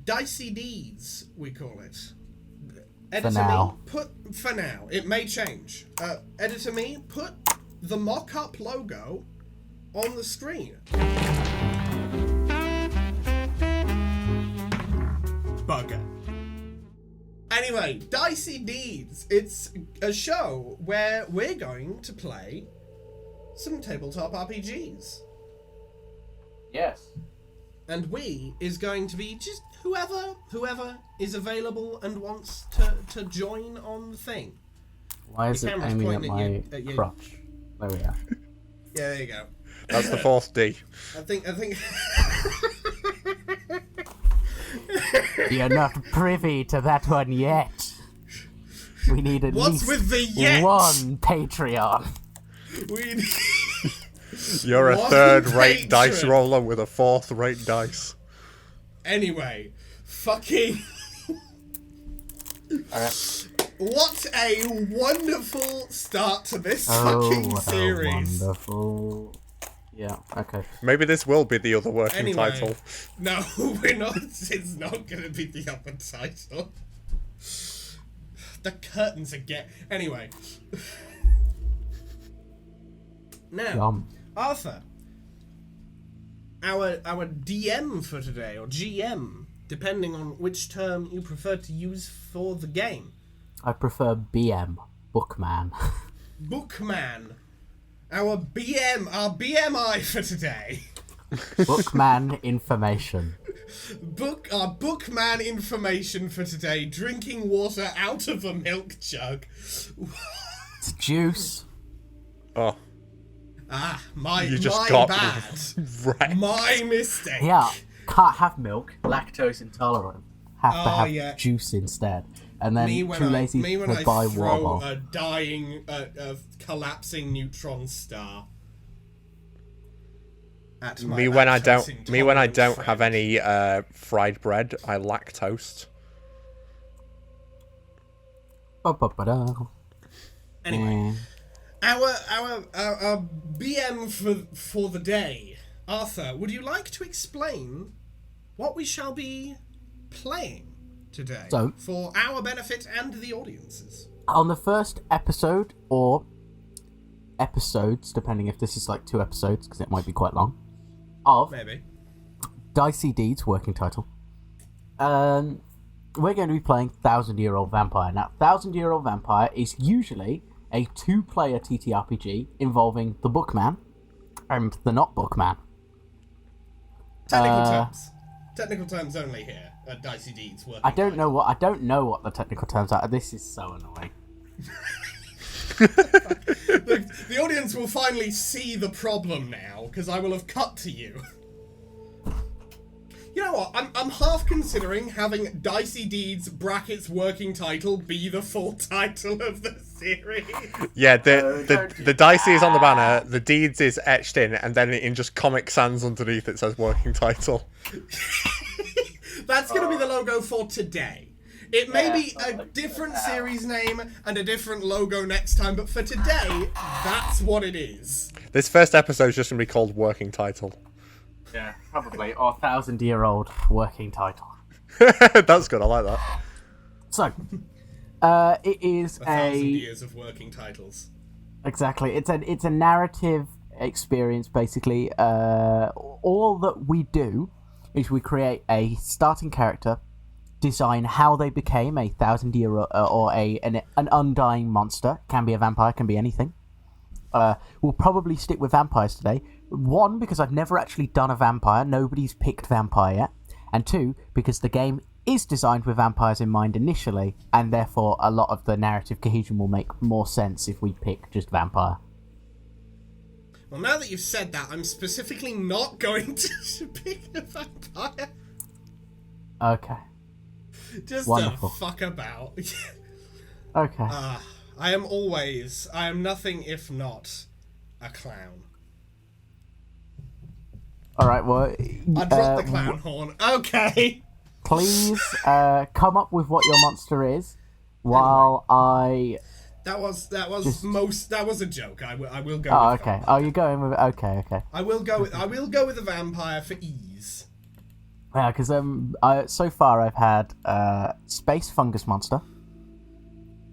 Dicey Deeds, we call it. For now. For now. It may change. Editor me, put the mock-up logo on the screen. Bugger. Anyway, Dicey Deeds. It's a show where we're going to play some tabletop RPGs. Yes. And we is going to be just whoever is available and wants to join on the thing. Why is it aiming at my crotch? There we are. Yeah, there you go. That's the fourth D. I think. You're not privy to that one yet. We need at What's least with the yet? one Patreon. You're a One third-rate patron. dice roller with a fourth-rate dice. Anyway, fucking. Alright. What a wonderful start to this fucking what series. A wonderful. Yeah, okay. Maybe this will be the other working Anyway, title. No, we're not. It's not going to be the other title. The curtains again. Anyway. Now, Arthur, our DM for today, or GM, depending on which term you prefer to use for the game. I prefer BM, Bookman. Bookman. Our BMI for today. Bookman information. Bookman information for today. Drinking water out of a milk jug. It's juice. Oh. My got bad. Right. My mistake. Yeah, can't have milk. Lactose intolerant. Have to have yeah. juice instead. And then Me when too lazy I to buy water throw bottle. a dying, collapsing neutron star at my Me when I don't friend. have any fried bread, I lactose. Ba-ba-ba-da. Anyway, our BM for the day, Arthur. Would you like to explain what we shall be playing today So, for our benefit and the audience's? On the first episode, or episodes, depending if this is like 2 episodes, because it might be quite long, of Maybe. Dicey Deeds, working title, we're going to be playing 1,000-Year-Old Vampire. Now, 1,000-Year-Old Vampire is usually a 2-player TTRPG involving the Bookman and the not Bookman. Technical terms only here at Dicey Deeds. I don't know what the technical terms are. This is so annoying. The audience will finally see the problem now, because I will have cut to you. You know what? I'm half considering having Dicey Deeds brackets working title be the full title of the series. Yeah, the Dicey is on the banner, the Deeds is etched in, and then in just Comic Sans underneath it says working title. That's going to be the logo for today. It may be a different series name and a different logo next time, but for today, that's what it is. This first episode is just going to be called working title. Yeah, probably. Or 1,000-Year-Old working title. That's good, I like that. So, it is 1,000 years of working titles. Exactly. It's a narrative experience, basically. All that we do is we create a starting character, design how they became a 1,000-year or an undying monster. Can be a vampire, can be anything. We'll probably stick with vampires today. 1, because I've never actually done a vampire. Nobody's picked vampire yet. And 2, because the game is designed with vampires in mind initially, and therefore a lot of the narrative cohesion will make more sense if we pick just vampire. Well, now that you've said that, I'm specifically not going to pick a vampire. Okay. Just Wonderful. to fuck about. Okay. I am nothing if not a clown. Alright, well... I dropped the clown horn. Okay. Please come up with what your monster is while I... That was a joke. I will go. Oh, with okay. vampire. Oh, you're going with... Okay. I will go with a vampire for ease. Yeah, because so far I've had space fungus monster,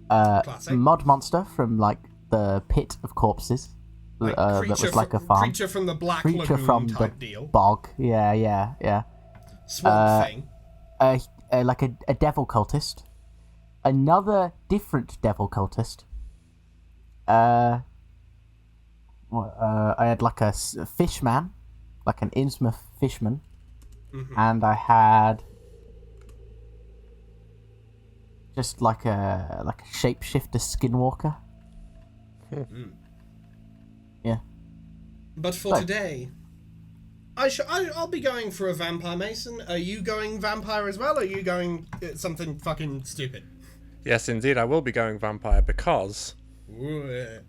Classic. mud monster from like the pit of corpses, Like that was like a farm. Creature from the Black Creature Lagoon from type the deal. bog. Yeah. Swamp thing. Like a devil cultist, another different devil cultist. I had like a fishman, like an Innsmouth fishman, and I had just like a shapeshifter skinwalker. Yeah. But for today, I'll be going for a vampire, Mason. Are you going vampire as well, or are you going something fucking stupid? Yes, indeed, I will be going vampire because, Ooh.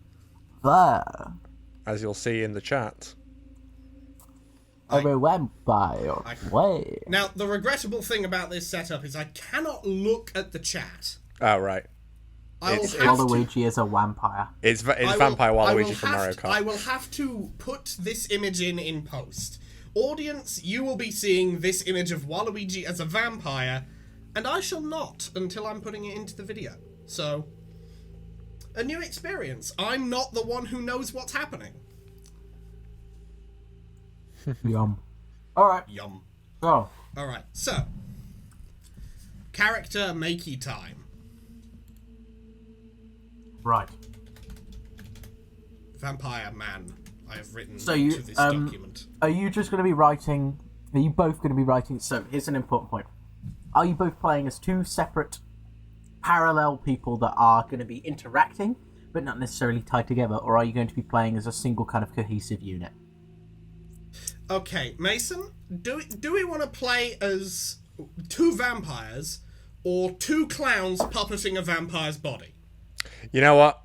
as you'll see in the chat, I'm a vampire. Way. Now, the regrettable thing about this setup is I cannot look at the chat. oh right, Waluigi is a vampire. it's vampire Waluigi from Mario Kart. I will have to put this image in post. Audience, you will be seeing this image of Waluigi as a vampire, and I shall not until I'm putting it into the video. So, a new experience. I'm not the one who knows what's happening. Yum. Alright, Yum. so. Alright, so. Character makey time. Right. Vampire man. I have written So you, to this document. Are you just going to be writing... Are you both going to be writing... So, here's an important point. Are you both playing as two separate, parallel people that are going to be interacting, but not necessarily tied together? Or are you going to be playing as a single kind of cohesive unit? Okay, Mason, do we want to play as two vampires or two clowns puppeting a vampire's body? You know what?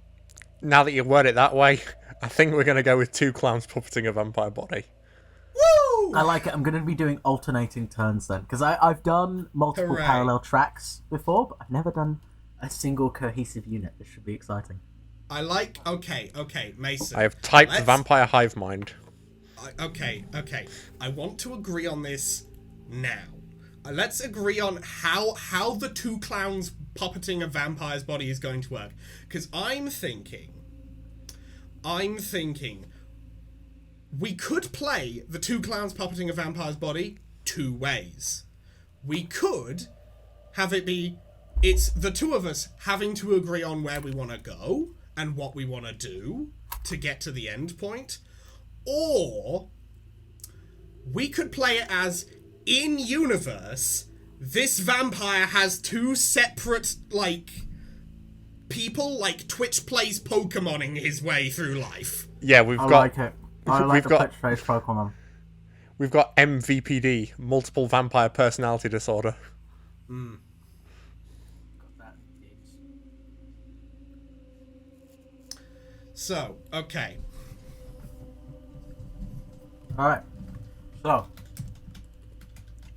Now that you word it that way, I think we're going to go with two clowns puppeting a vampire body. Woo! I like it. I'm going to be doing alternating turns then, because I've done multiple Hooray. parallel tracks before, but I've never done a single cohesive unit. This should be exciting. I like... Okay, Mason. I have typed let's- vampire hive mind. Okay. I want to agree on this now. Let's agree on how the two clowns puppeting a vampire's body is going to work. Because I'm thinking... We could play the two clowns puppeting a vampire's body two ways. We could have it be... It's the two of us having to agree on where we want to go and what we want to do to get to the end point. Or we could play it as, in universe, this vampire has two separate, like, people, like Twitch plays Pokemoning his way through life. Yeah, we've I got... like it. I like the Twitch-based Pokemon. We've got MVPD, multiple vampire personality disorder. So, okay. Alright. So,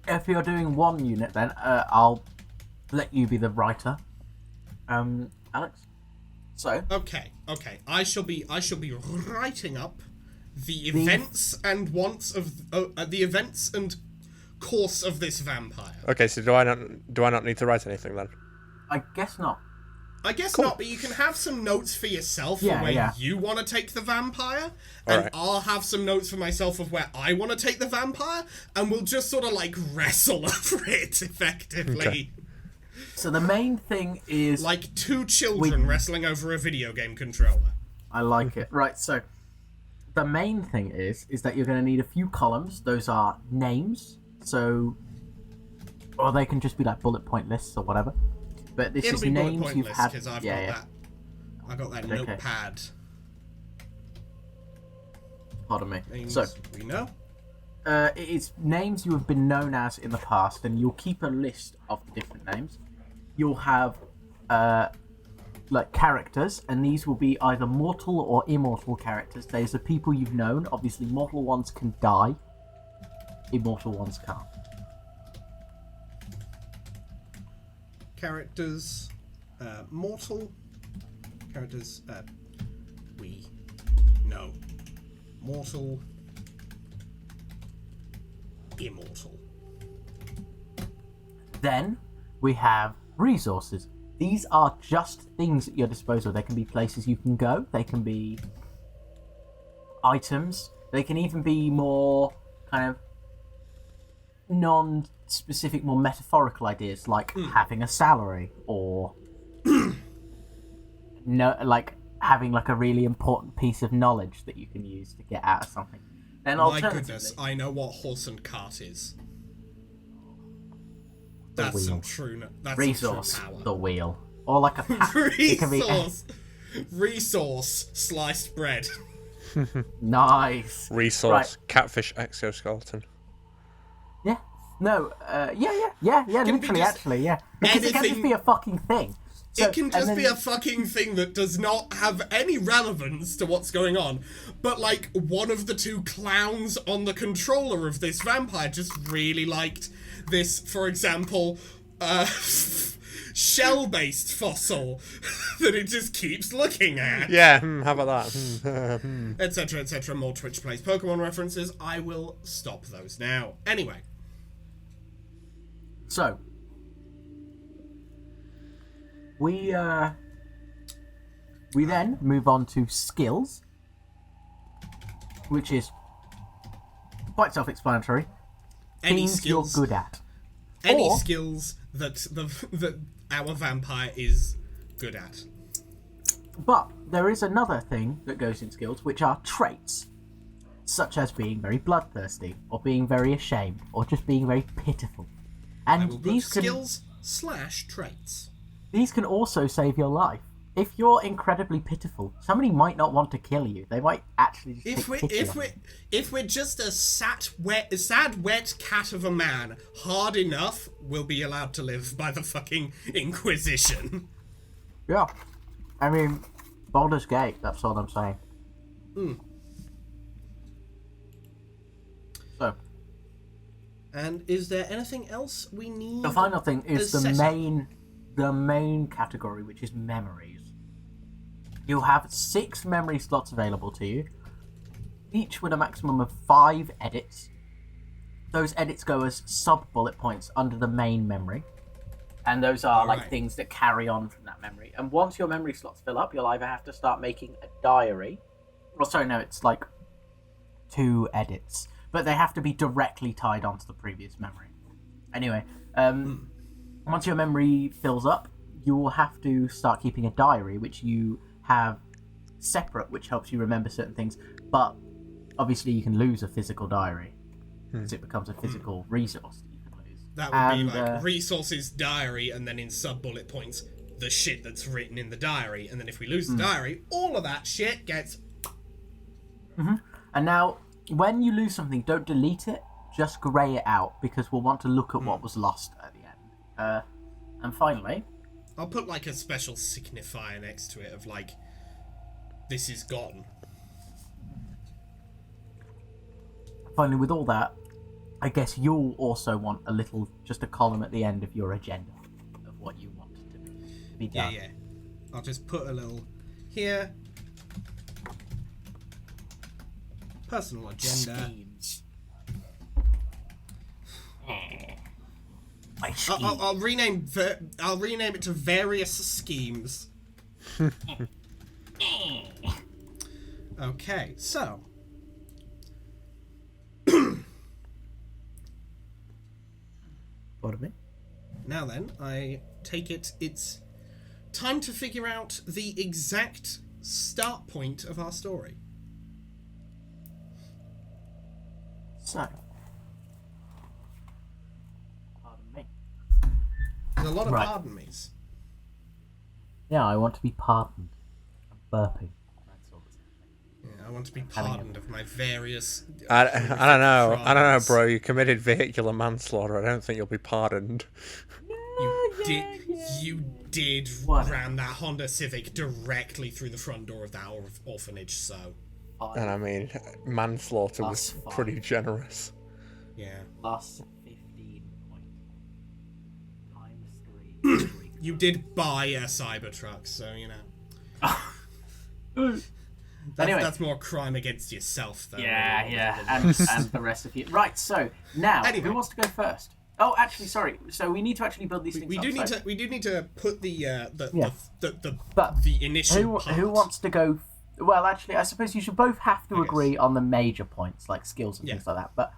if you're doing one unit then, I'll let you be the writer. Alex? So? Okay. I shall be writing up the events and wants of the events and course of this vampire. Okay, so do I not need to write anything then? I guess not. I guess not, but you can have some notes for yourself of where you want to take the vampire, and Alright. I'll have some notes for myself of where I want to take the vampire, and we'll just sort of like wrestle over it effectively. Okay. So the main thing is... Like two children wrestling over a video game controller. I like it. Right, so the main thing is that you're going to need a few columns. Those are names, so... Or they can just be like bullet point lists or whatever. But this It'll is be bullet names point you've list, had... because I've got that Okay. notepad. Pardon me. Names So, we know. it's names you have been known as in the past, and you'll keep a list of the different names. You'll have like characters, and these will be either mortal or immortal characters. Those are people you've known. Obviously, mortal ones can die. Immortal ones can't. Characters, mortal. Characters, we know. Mortal. Immortal. Then we have resources. These are just things at your disposal. They can be places you can go. They can be items. They can even be more kind of non-specific, more metaphorical ideas, like having a salary, or like having like a really important piece of knowledge that you can use to get out of something. Then my goodness, I know what horse and cart is. That's some true. That's resource. Some true power. The wheel, or like a resource sliced bread. Nice. Resource Right. catfish exoskeleton. Yeah. No. Yeah. Literally, actually, yeah. Because it can just be a fucking thing. So, it can just be a fucking thing that does not have any relevance to what's going on. But, like, one of the two clowns on the controller of this vampire just really liked this, for example, shell-based fossil that it just keeps looking at. Yeah, how about that? Etc, etc. More Twitch Plays Pokemon references. I will stop those now. Anyway. So, we then move on to skills, which is quite self-explanatory. Any Things skills you're good at. Any Or- skills that our vampire is good at. But there is another thing that goes in skills, which are traits, such as being very bloodthirsty, or being very ashamed, or just being very pitiful. I will And put these can skills/traits. these can also save your life. If you're incredibly pitiful, somebody might not want to kill you. They might actually just take pity on you. If we're just a sad wet cat of a man, hard enough, we'll be allowed to live by the fucking Inquisition. Yeah. I mean, Baldur's Gate, that's all I'm saying. So, And is there anything else we need? the final thing is as the setup? main category, which is memories. You'll have 6 memory slots available to you, each with a maximum of 5 edits. Those edits go as sub-bullet points under the main memory. And those are like Alright. things that carry on from that memory. And once your memory slots fill up, you'll either have to start making a diary. Or sorry, no, it's like 2 edits. But they have to be directly tied onto the previous memory. Anyway, once your memory fills up, you will have to start keeping a diary, which you have separate, which helps you remember certain things. But obviously you can lose a physical diary, because it becomes a physical resource that you can lose. That would be like resources diary, and then in sub-bullet points, the shit that's written in the diary. And then if we lose the diary, all of that shit gets... And now, when you lose something, don't delete it, just grey it out, because we'll want to look at what was lost at the end. And finally, I'll put like a special signifier next to it of like, this is gone. with all that, I guess you'll also want just a column at the end of your agenda of what you want to be done. Yeah. I'll just put a little here. Personal agenda. Schemes. My schemes. I'll rename it to various schemes. Okay, so Pardon me? now then, I take it's time to figure out the exact start point of our story. So, pardon me. There's a lot of Right. pardon me's. Yeah, I want to be pardoned. I'm burping. That's all that's happening. Yeah, I want to be pardoned of my various. I don't know. I don't know, crimes. bro. You committed vehicular manslaughter. I don't think you'll be pardoned. You did What? ram that Honda Civic directly through the front door of that orphanage. So And I mean, manslaughter That's was fine. pretty generous. yeah, Plus 15 points. Times 3. you did buy a Cybertruck, so you know. Anyway. That's more crime against yourself, though. Yeah, and the rest of you. Right, so now, Anyway. who wants to go first? Oh, actually, sorry. So we need to actually build these things. We up, do need so... to. We do need to put the But the initial part. who wants to go? Well, actually, I suppose you should both have to agree on the major points, like skills and things like that. But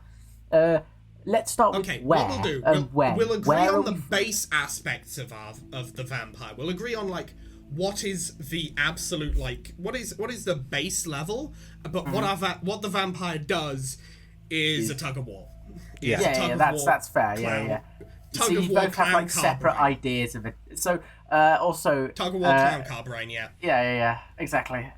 let's start with where. What we'll do, we'll agree on the base aspects of the vampire. We'll agree on like what is the absolute like what is the base level, but what the vampire does is a tug of war. Yeah, that's fair. Yeah. Tug so of you war, both have like separate brain. ideas of it. So also tug of war, clown car brain. Yeah, exactly.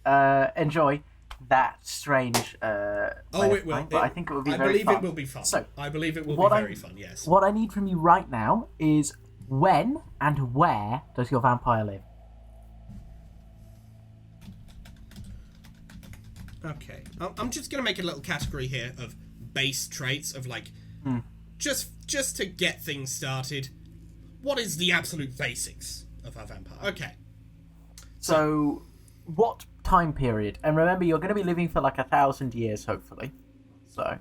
Enjoy that strange. It will. But I think it will be I very believe fun. it will be fun. So I believe it will be very fun. Yes. What I need from you right now is when and where does your vampire live? Okay, I'm just gonna make a little category here of base traits of like, just to get things started. What is the absolute basics of our vampire? Okay. So, what time period? And remember, you're going to be living for like 1,000 years, hopefully. So.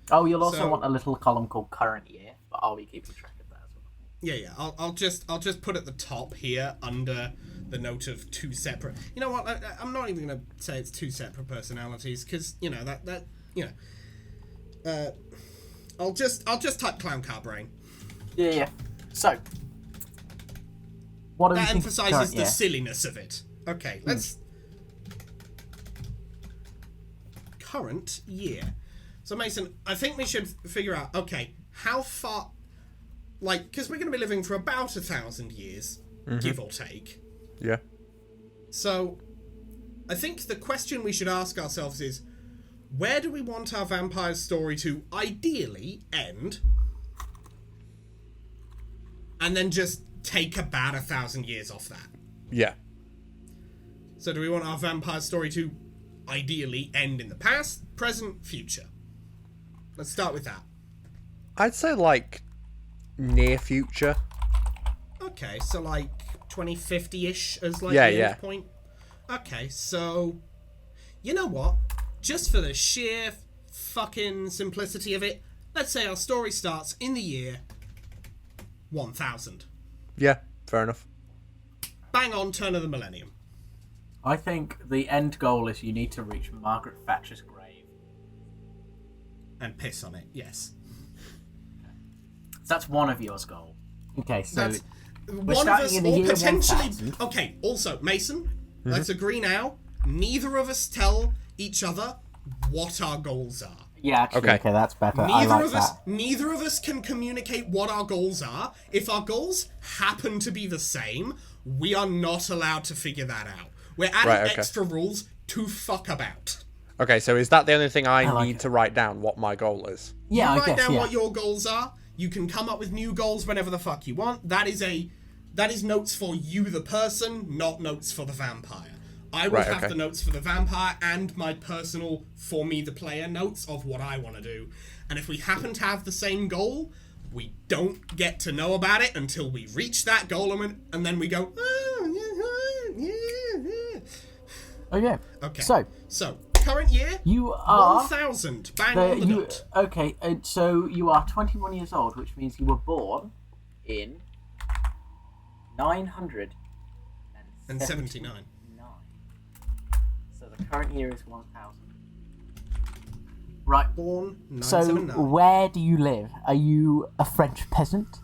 Oh, you'll also want a little column called current year, but I'll be keeping track of that as well. Yeah. I'll just put at the top here under the note of two separate. You know what? I'm not even gonna say it's two separate personalities because you know that you know. I'll just type clown car brain. Yeah. So. What that emphasizes the silliness of it. Okay, let's. Current year. So Mason, I think we should figure out. Okay, how far? Like, because we're going to be living for about 1,000 years, give or take. Yeah. So, I think the question we should ask ourselves is, where do we want our vampire story to ideally end? And then just take about 1,000 years off that. Yeah. So do we want our vampire story to ideally end in the past, present, future? Let's start with that. I'd say like near future. Okay, so like 2050-ish as like the end point. Okay, so you know what? Just for the sheer fucking simplicity of it, let's say our story starts in the year 1000. Yeah, fair enough. Bang on, turn of the millennium. I think the end goal is you need to reach Margaret Thatcher's grave. And piss on it, yes. So that's one of yours goal. Okay, so that's we're one of starting us, in the or year potentially. 1000. Okay, also, Mason, let's agree now. Neither of us tell each other what our goals are. Yeah, actually, okay, that's better. Neither of us can communicate what our goals are. If our goals happen to be the same, we are not allowed to figure that out. We're adding extra rules to fuck about. Okay, so is that the only thing I need to write down, what my goal is? Yeah, you write down what your goals are. You can come up with new goals whenever the fuck you want. That is notes for you, the person, not notes for the vampire. I will have the notes for the vampire and my personal, for me, the player, notes of what I want to do. And if we happen to have the same goal, we don't get to know about it until we reach that goal, and then we go, Okay. Okay. So current year, you are 1000. Bang on the dot. Okay, and so you are 21 years old, which means you were born in 979. So the current year is 1000. Right. Born 979. So where do you live? Are you a French peasant?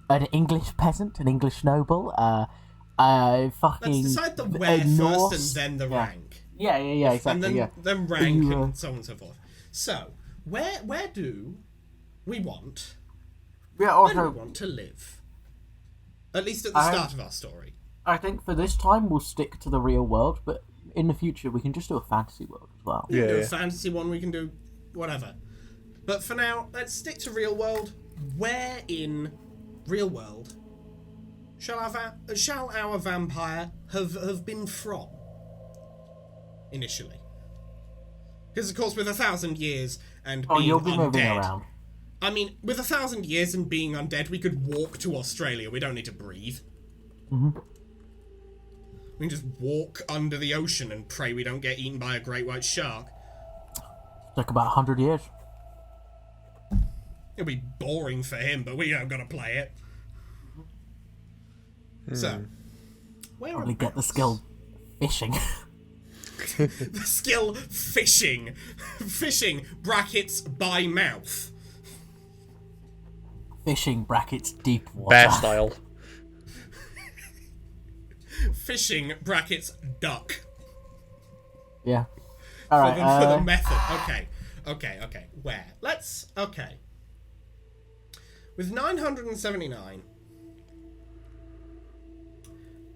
An English peasant? An English noble? Fucking... Let's decide the where first and then the rank. Yeah, exactly. And then rank and so on and so forth. So, where do we want... Where do we want to live? At least at the start of our story. I think for this time we'll stick to the real world, but in the future we can just do a fantasy world as well. We can do a fantasy one, we can do whatever. But for now, let's stick to real world. Where in real world shall our vampire have been from initially? Because of course, with 1,000 years and being you'll be undead, moving around. I mean, with 1,000 years and being undead, we could walk to Australia. We don't need to breathe. Mm-hmm. We can just walk under the ocean and pray we don't get eaten by a great white shark. Took about 100 years. It'll be boring for him, but we have got to play it. So, where Probably get the skill fishing. The skill fishing. Fishing brackets by mouth. Fishing brackets deep water. Bear style. Fishing brackets duck. Yeah. All right. For the method. Okay. Where? Okay. With 979,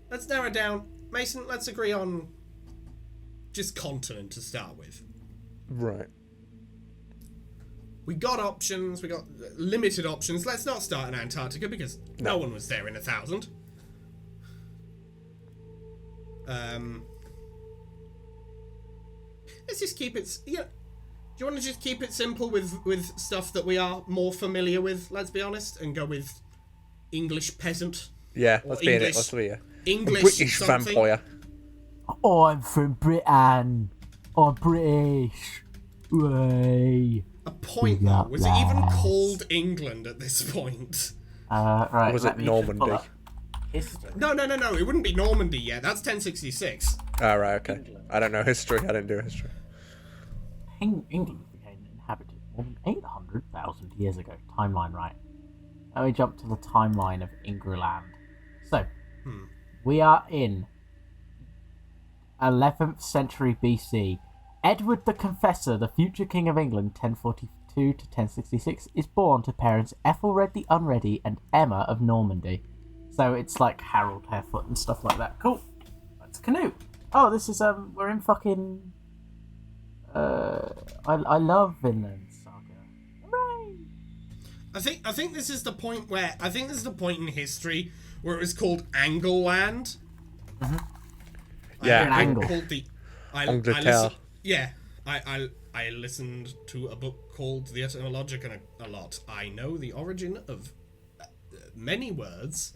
let's narrow down. Mason, let's agree on just continent to start with. Right. We got options. We got limited options. Let's not start in Antarctica because no one was there in 1,000. Let's just keep it. Yeah. Do you want to just keep it simple with stuff that we are more familiar with? Let's be honest, and go with English peasant. Yeah, let's be in it. Let's be it. English A British something. vampire. Oh, I'm from Britain. I'm British. Way. A point though. Was it even called England at this point? Right. Was it Normandy? History. No. It wouldn't be Normandy yet. That's 1066. Oh, right, okay. I don't know history. I didn't do history. England became inhabited more than 800,000 years ago. Timeline right. Now we jump to the timeline of England. So, we are in 11th century BC. Edward the Confessor, the future King of England, 1042 to 1066, is born to parents Ethelred the Unready and Emma of Normandy. So it's like Harold Harefoot and stuff like that. Cool. Let's canoe. Oh, this is we're in fucking. I love Vinland Saga. Hooray! I think this is the point in history where it was called Angleland. Yeah, Angleterre. I listened to a book called The Etymologic a lot. I know the origin of many words.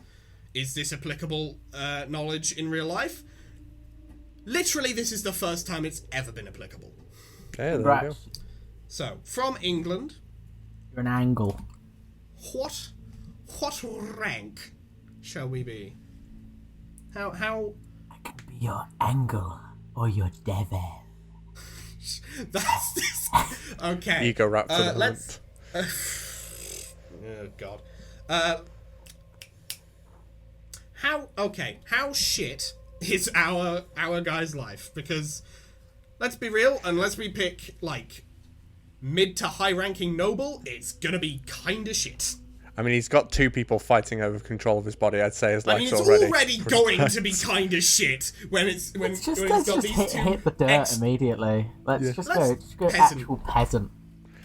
Is this applicable knowledge in real life? Literally, this is the first time it's ever been applicable. Okay, there we go. So, from England. You're an angle. What rank shall we be? How? I could be your angle or your devil. That's this. Okay. Ego rap for the let's. Oh God. How shit is our guy's life? Because let's be real, unless we pick like mid to high ranking noble, it's gonna be kinda shit. I mean, he's got two people fighting over control of his body. I'd say his life's it's already going to be kinda shit when Let's it's just got these two hit the dirt immediately. Let's just go peasant. actual peasant.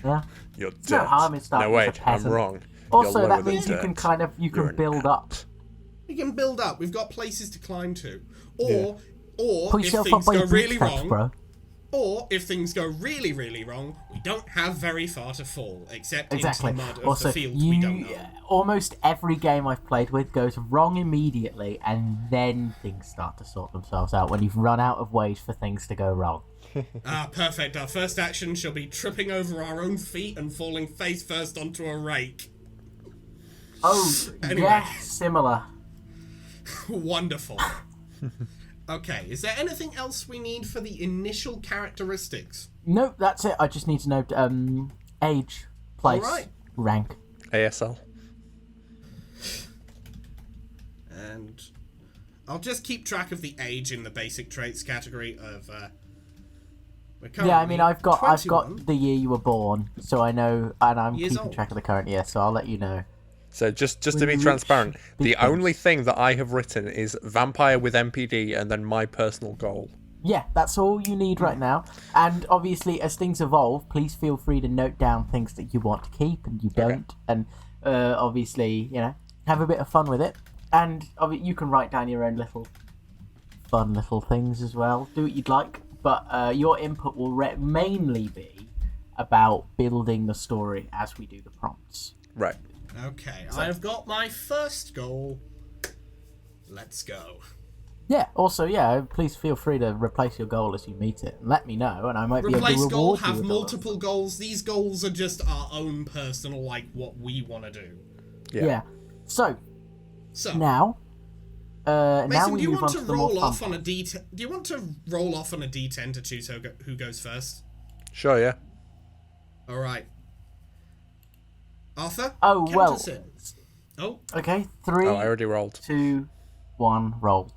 Yeah. You're There's dead. no harm in starting No, as a wait, I'm peasant. wrong. Also, You're that lower than means you can dirt. you You're can an build up. ant. We can build up. We've got places to climb to. Or Put if yourself things up by go really bootstraps, wrong, bro. or if things go really, really wrong, we don't have very far to fall, except Exactly. into the mud of Also, the fields we don't know. almost every game I've played with goes wrong immediately, and then things start to sort themselves out when you've run out of ways for things to go wrong. Perfect. Our first action shall be tripping over our own feet and falling face first onto a rake. Oh, Anyway. yeah, similar. Wonderful. Okay, is there anything else we need for the initial characteristics? Nope, that's it. I just need to know age, place, Alright. rank. ASL. And I'll just keep track of the age in the basic traits category of Yeah, I mean, I've got 21. the year you were born, so I know, and I'm Years keeping old. track of the current year, so I'll let you know. So just to be Reach transparent, the big only things. thing that I have written is vampire with MPD and then my personal goal. Yeah, that's all you need right now. And obviously, as things evolve, please feel free to note down things that you want to keep and you don't. And obviously, have a bit of fun with it. And you can write down your own fun little things as well. Do what you'd like. But your input will mainly be about building the story as we do the prompts. Right. Okay, I have got my first goal. Let's go. Yeah. Also, yeah. Please feel free to replace your goal as you meet it. And let me know, and I might be able Replace to goal, reward you. have with multiple goals. These goals are just our own personal, like, what we want to do. Yeah. So So now, now Mason, we do you move want on to to the more roll fun off on a part. D10? Do you want to roll off on a D10 to choose who goes first? Sure, yeah. All right. Arthur. Oh count well. us in. Oh, Okay. 3, Oh, I already rolled. 2, 1, roll.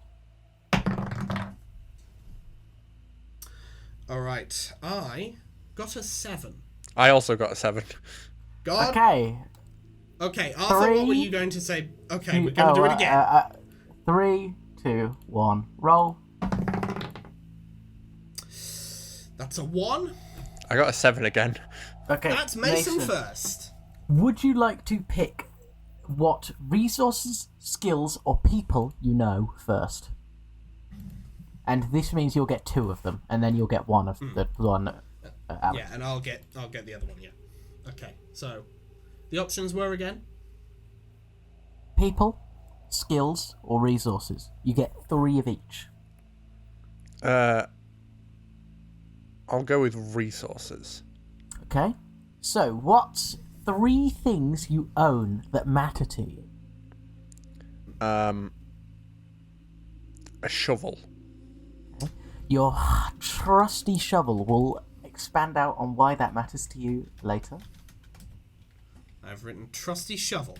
all right. I got a 7. I also got a 7. God. Okay. Okay, Arthur, what were 3, you going to say? Okay, we're going to do it again. 3, 2, 1, roll. That's a 1. I got a 7 again. Okay. That's Mason first. Would you like to pick what resources, skills, or people you know first? And this means you'll get 2 of them, and then you'll get one of the one. Alex. Yeah, and I'll get the other one. Yeah. Okay. So, the options were again. People, skills, or resources. You get 3 of each. I'll go with resources. Okay. So, what's 3 things you own that matter to you? A shovel. Your trusty shovel will expand out on why that matters to you later. I've written trusty shovel.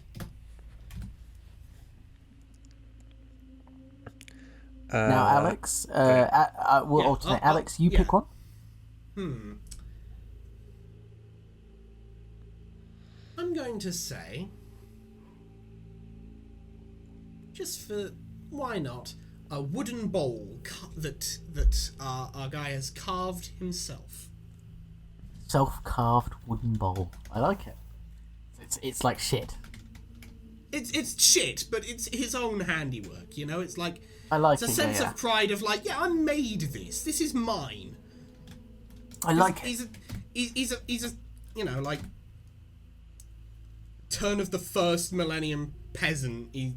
Now, Alex, we'll alternate. Alex, you pick one. I'm going to say, just for why not, a wooden bowl that our guy has carved himself. Self-carved wooden bowl. I like it. It's like shit. It's shit, but it's his own handiwork. You know, it's like I like it's a it. sense Yeah. of pride of like, yeah, I made this. This is mine. I like it. He's a you know, like turn of the first millennium peasant. He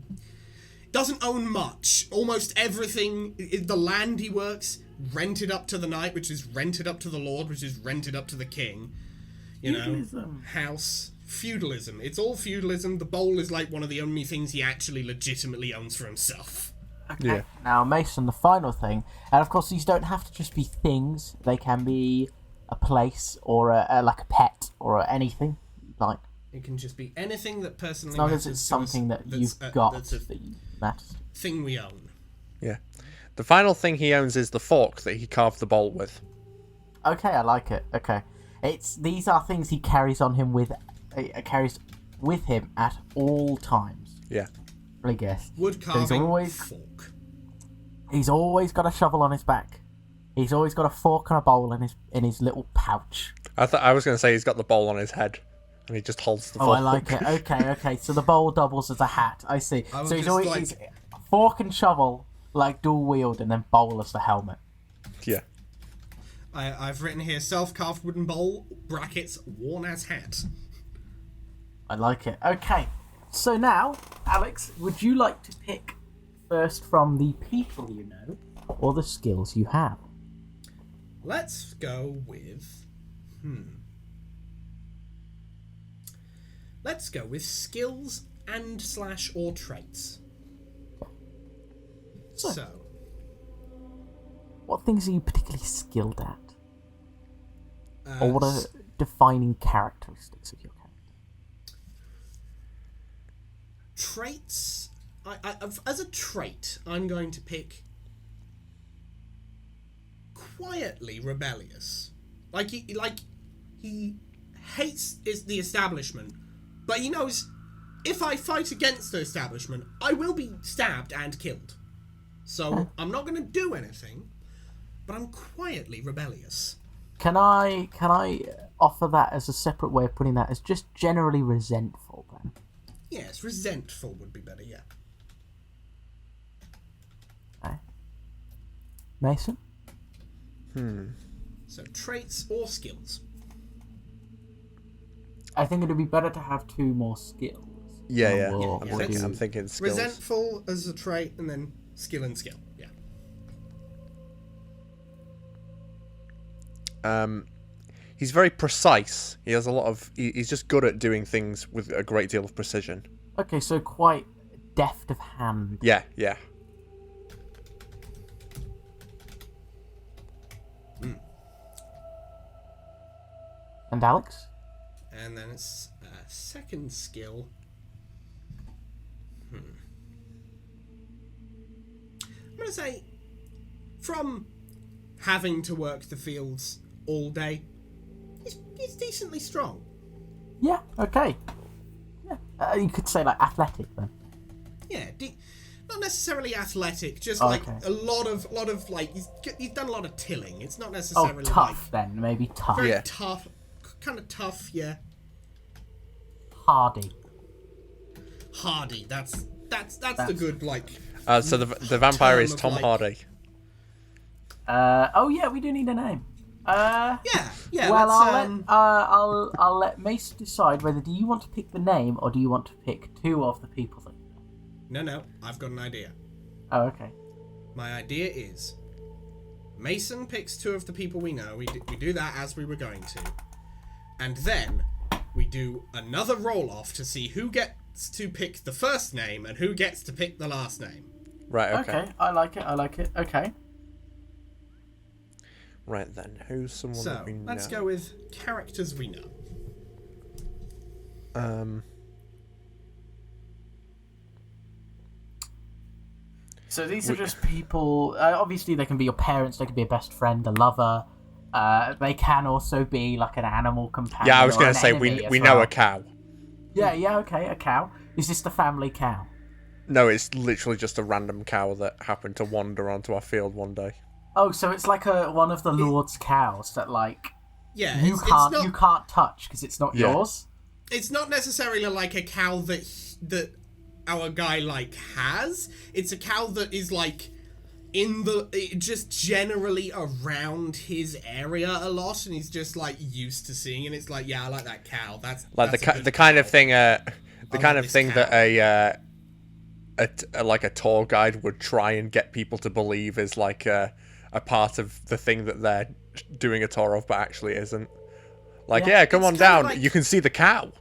doesn't own much. Almost everything, the land he works, rented up to the knight, which is rented up to the lord, which is rented up to the king. You know, house. Feudalism. It's all feudalism. The bowl is like one of the only things he actually legitimately owns for himself. Okay. Yeah. Now, Mason, the final thing, and of course these don't have to just be things. They can be a place or like a pet or anything like. It can just be anything that personally As long matters as it's to us, something that that's you've got that's a that you matters. thing we own. Yeah. The final thing he owns is the fork that he carved the bowl with. Okay, I like it. Okay, these are things he carries on him carries with him at all times. Yeah. I guess. Wood carving, always- fork. He's always got a shovel on his back. He's always got a fork and a bowl in his little pouch. I was going to say he's got the bowl on his head, and he just holds the fork. Oh, I like it. Okay. So the bowl doubles as a hat. I see. I was So he's just always like- he's fork and shovel, like dual wield, and then bowl as the helmet. Yeah. I've written here self-carved wooden bowl brackets worn as hat. I like it. Okay. So now, Alex, would you like to pick first from the people you know or the skills you have? Let's go with Let's go with skills and / or traits. So, What things are you particularly skilled at? Or what are s- defining characteristics of your character? traits. As a trait, I'm going to pick quietly rebellious. Like he hates the establishment, but he knows if I fight against the establishment, I will be stabbed and killed. So I'm not going to do anything, but I'm quietly rebellious. Can I offer that as a separate way of putting that as just generally resentful then? Yes, resentful would be better. Yeah. Okay. Mason? So traits or skills. I think it'd be better to have 2 more skills. Yeah. We'll Yeah, I'm thinking skills. Resentful as a trait, and then skill and skill. Yeah. He's very precise. He has a lot of. He's just good at doing things with a great deal of precision. Okay, so quite deft of hand. Yeah. And Alex? And then it's second skill. I'm going to say, from having to work the fields all day, he's decently strong. Yeah, okay. Yeah, you could say like athletic then. Yeah, not necessarily athletic, just Oh, like okay. a lot of like he's done a lot of tilling. It's not necessarily Tough then, maybe tough. very Yeah. tough, kind of tough. Yeah, Hardy. hardy. That's the good like. So the vampire term is of, Tom like- Hardy. Oh yeah, we do need a name. Yeah. Well, let's, I'll let Mace decide whether do you want to pick the name or do you want to pick two of the people that. No, I've got an idea. Oh, okay. My idea is Mason picks two of the people we know. We do that as we were going to. And then we do another roll-off to see who gets to pick the first name and who gets to pick the last name. Right. Okay, I like it. Okay. Right then, who's someone So, that we know? let's go with characters we know. So these are just people. Obviously, they can be your parents. They can be a best friend, a lover. They can also be like an animal companion. Yeah, I was or going an to say enemy we as know well. a cow. Yeah. Okay, a cow. Is this the family cow? No, it's literally just a random cow that happened to wander onto our field one day. Oh, so it's like one of the Lord's cows that like Yeah, you can't touch because it's not Yeah. yours. It's not necessarily like a cow that our guy like has. It's a cow that is like just generally around his area a lot, and he's just like used to seeing it. It's like, yeah, I like that cow. That's Like that's a good the kind of cow. thing this that a tour guide would try and get people to believe is like a part of the thing that they're doing a tour of, but actually isn't. Like, Yeah, come it's on kinda down. like- You can see the cow.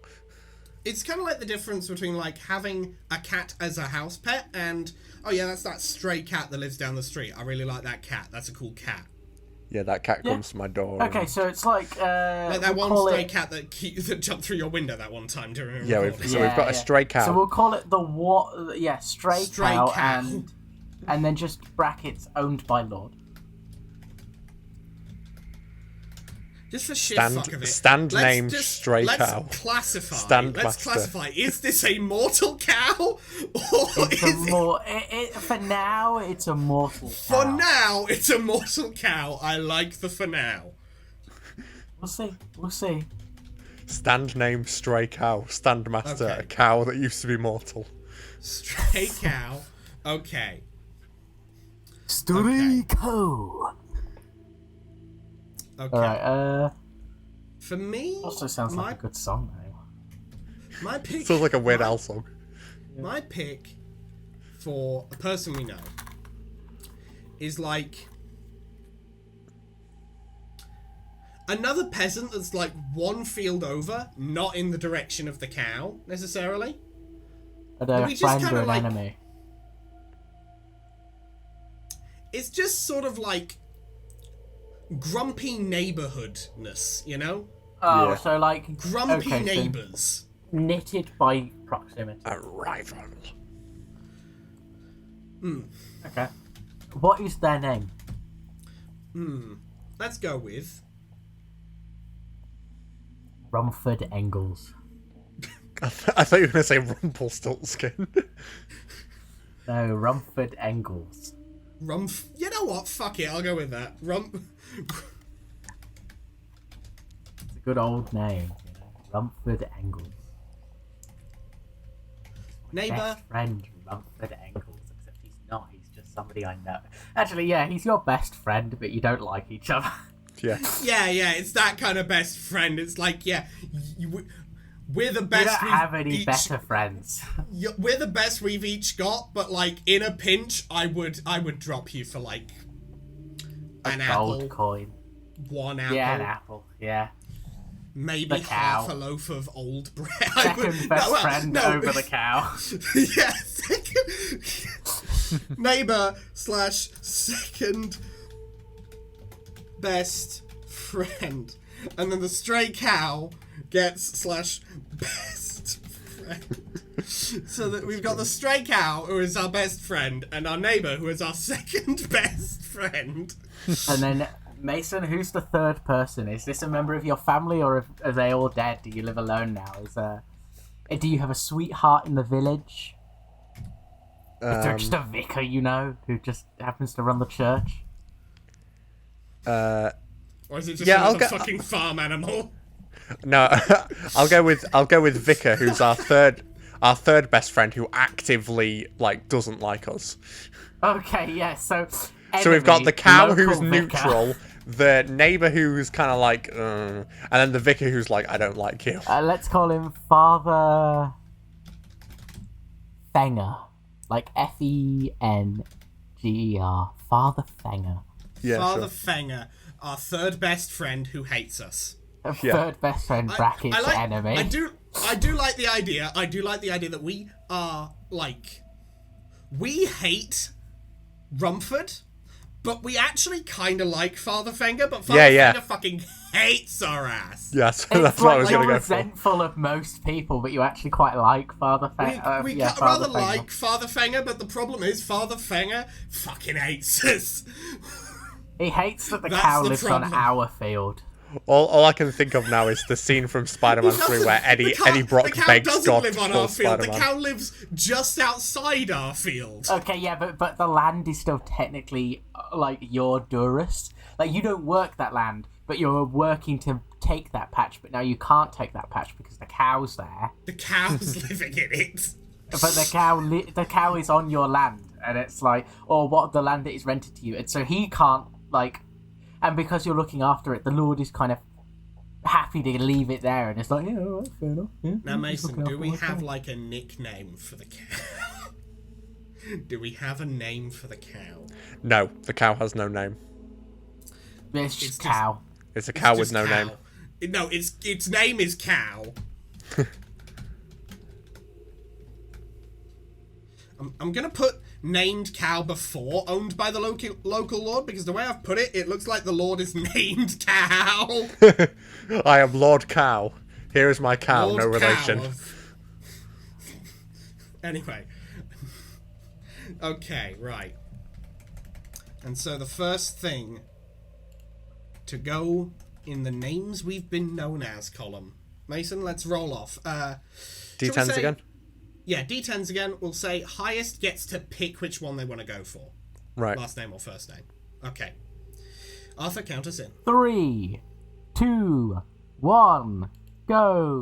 It's kind of like the difference between like having a cat as a house pet and, oh yeah, that's that stray cat that lives down the street. I really like that cat. That's a cool cat. Yeah, that cat Yeah. comes to my door. Okay, so it's like Like that we'll one call stray it- cat that jumped through your window that one time during a Yeah, recording. so we've got a stray cow. So we'll call it the stray cow, cow. and then just brackets owned by Lord. Just for sheer Stand- fuck of it. stand let's name just- stray let's cow. Classify. Stand let's master. classify. Is this a mortal cow? Or It's a is it... for now, it's a mortal For cow. now, it's a mortal cow. I like the for now. We'll see. Stand name stray cow. Stand master, Okay. a cow that used to be mortal. Stray cow. Okay. Stray cow. Okay. Alright, For me, also sounds like a good song though. my pick. Sounds like a Weird Al song. My pick for a person we know is like another peasant that's like one field over, not in the direction of the cow necessarily. But a we just friend or kinda an like- enemy. It's just sort of like grumpy neighborhoodness, you know? Oh, Yeah. so like Grumpy okay, so neighbors. knitted by proximity. A rival. Okay. What is their name? Let's go with Rumford Engels. I thought you were going to say Rumpelstiltskin. No, Rumford Engels. Rumph. You know what? Fuck it. I'll go with that. It's a good old name, you know. Rumford Engels. Neighbor. Best friend, Rumford Engels. Except he's not. He's just somebody I know. Actually, yeah, he's your best friend, but you don't like each other. Yeah. Yeah. It's that kind of best friend. It's like, yeah, we're the We best. don't we've have any each- better friends. We're the best we've each got, but like in a pinch, I would drop you for like an Gold apple. coin. 1 apple. Yeah, an apple. Yeah. Maybe The cow. half a loaf of old bread. Second best friend over the cow. Yeah, neighbor / second best friend. And then the stray cow gets / best friend. So that we've got the stray cow, who is our best friend, and our neighbor, who is our second best friend. And then, Mason, who's the third person? Is this a member of your family, or are they all dead? Do you live alone now? Do you have a sweetheart in the village? Is there just a vicar you know who just happens to run the church? Or is it just another fucking farm animal? No, I'll go with Vicar, who's our third best friend, who actively doesn't like us. Okay, yeah. So we've got the cow who's vicar. neutral, the neighbor who's kind of and then the vicar who's I don't like you. Let's call him Father Fenger, Fenger. Father Fenger. Yeah, Father sure. Fenger, our third best friend who hates us. Third best friend brackets enemy. I do like the idea. I do like the idea that we are we hate Rumford, but we actually kind of like Father Fenger. But Father Fenger fucking hates our ass. Yeah, so that's what I was going to go for. You're resentful of most people, but you actually quite like Father Fenger. We rather like Father Fenger, but the problem is Father Fenger fucking hates us. He hates that the cow lives on our field. All I can think of now is the scene from Spider-Man 3 where Eddie Brock begs God to kill Spider-Man. The cow lives just outside our field. Okay, yeah, but the land is still technically your Durust. You don't work that land, but you're working to take that patch. But now you can't take that patch because the cow's there. The cow's living in it. But the cow is on your land, and it's the land that is rented to you, and so he can't and because you're looking after it, the Lord is kind of happy to leave it there, and it's fair enough. Yeah, now, Mason, do we have a nickname for the cow? Do we have a name for the cow? No, the cow has no name. It's just cow. It's a cow with no name. No, its name is Cow. I'm gonna put named cow before owned by the local lord, because the way I've put it, it looks like the lord is named Cow. I am Lord Cow. Here is my cow, Lord no relation. Cow. Anyway. Okay, right. And so the first thing to go in the names we've been known as column. Mason, let's roll off. D10s again? Yeah, D10s again. We'll say highest gets to pick which one they want to go for. Right. Last name or first name. Okay. Arthur, count us in. 3, 2, 1, go.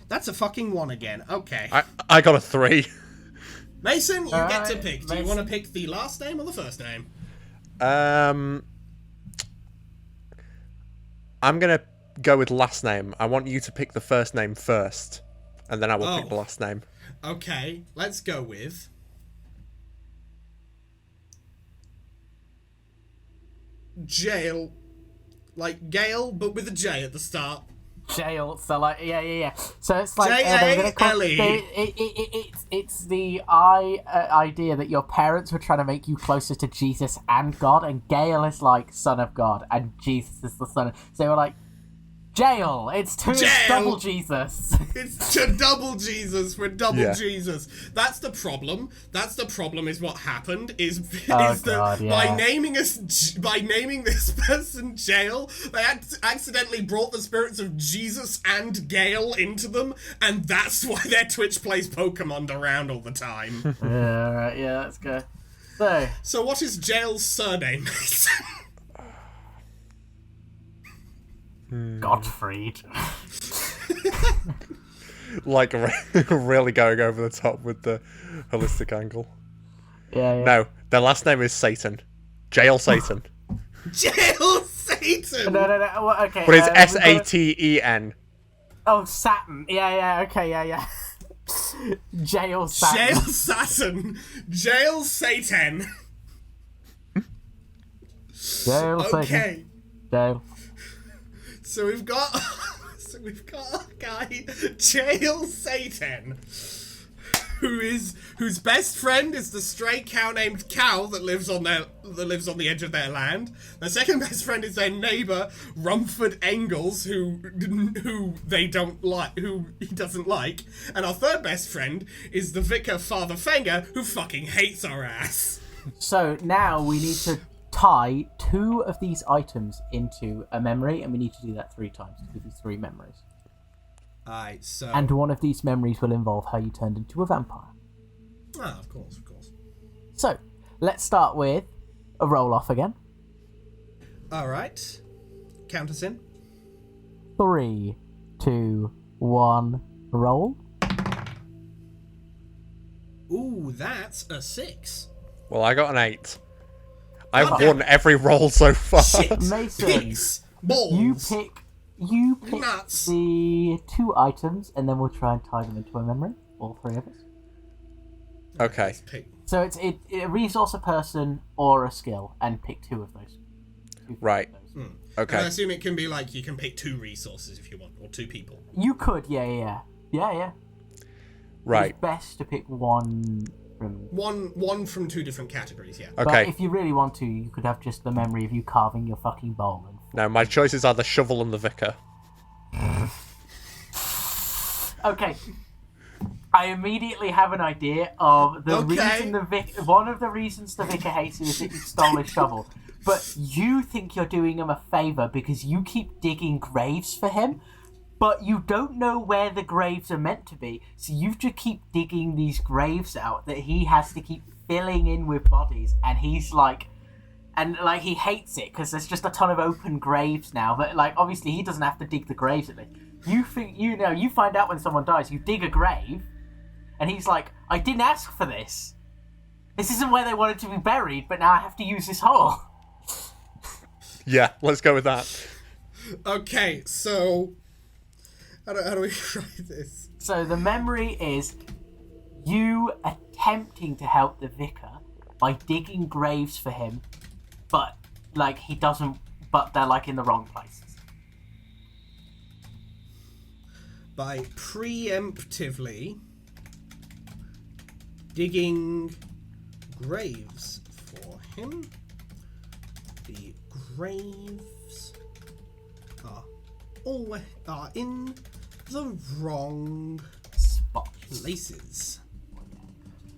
That's a fucking 1 again. Okay. I got a 3. Mason, you get to pick. Do you want to pick the last name or the first name? I'm going to go with last name. I want you to pick the first name first, and then I will pick the last name. Okay, let's go with... Jail. Like Gale, but with a J at the start. Jail, so yeah. So it's J-A-L-E. It's the idea that your parents were trying to make you closer to Jesus and God, and Gale is son of God, and Jesus is the son. So they were like, Jail! It's double Jesus. It's to double Jesus. We're double Jesus. That's the problem. That's the problem. Is what happened. By naming this person Jail, they accidentally brought the spirits of Jesus and Gale into them, and that's why their Twitch plays Pokemon around all the time. Right, yeah, that's good. So what is Jail's surname? Gottfried. Really going over the top with the holistic angle. Yeah. No, their last name is Saten. Jail Saten. Jail Saten! No. Well, okay. But it's S-A-T-E-N. Oh, Saten. Yeah. Okay, yeah. Jail Saten. Jail Saten. Jail Satan. Jail, Saten. Okay. Jail. So we've got our guy Jail Saten, whose best friend is the stray cow named Cow that lives on the edge of their land. Their second best friend is their neighbor Rumford Engels, who they don't like, who he doesn't like, and our third best friend is the vicar Father Fenger, who fucking hates our ass. So now we need to tie 2 of these items into a memory, and we need to do that 3 times to give you 3 memories. Alright, so... And one of these memories will involve how you turned into a vampire. Ah, of course. So, let's start with a roll-off again. Alright. Count us in. 3, 2, 1, roll. Ooh, that's a 6. Well, I got an 8. I've won every roll so far. Shit. Mason, Peace. Balls. You pick Nuts. the 2 items, and then we'll try and tie them into a memory, all 3 of us. Okay. So it's a resource, a person, or a skill, and pick 2 of those. Right. Okay. And I assume it can be like you can pick 2 resources if you want, or 2 people. You could, yeah. Right. It's best to pick one from... One from 2 different categories, yeah. Okay. But if you really want to, you could have just the memory of you carving your fucking bowl. Now, my choices are the shovel and the vicar. Okay. I immediately have an idea of the reason one of the reasons the vicar hates you is that you stole his shovel. But you think you're doing him a favour because you keep digging graves for him, but you don't know where the graves are meant to be, so you just keep digging these graves out that he has to keep filling in with bodies, and he's like... And, like, he hates it, because there's just a ton of open graves now, but, like, obviously he doesn't have to dig the graves at least. You find out when someone dies, you dig a grave, and he's like, I didn't ask for this. This isn't where they wanted to be buried, but now I have to use this hole. Yeah, let's go with that. Okay, so... How do we write this? So the memory is you attempting to help the vicar by digging graves for him, but like he doesn't. But they're like in the wrong places. By preemptively digging graves for him, the graves are in the wrong Spot. places.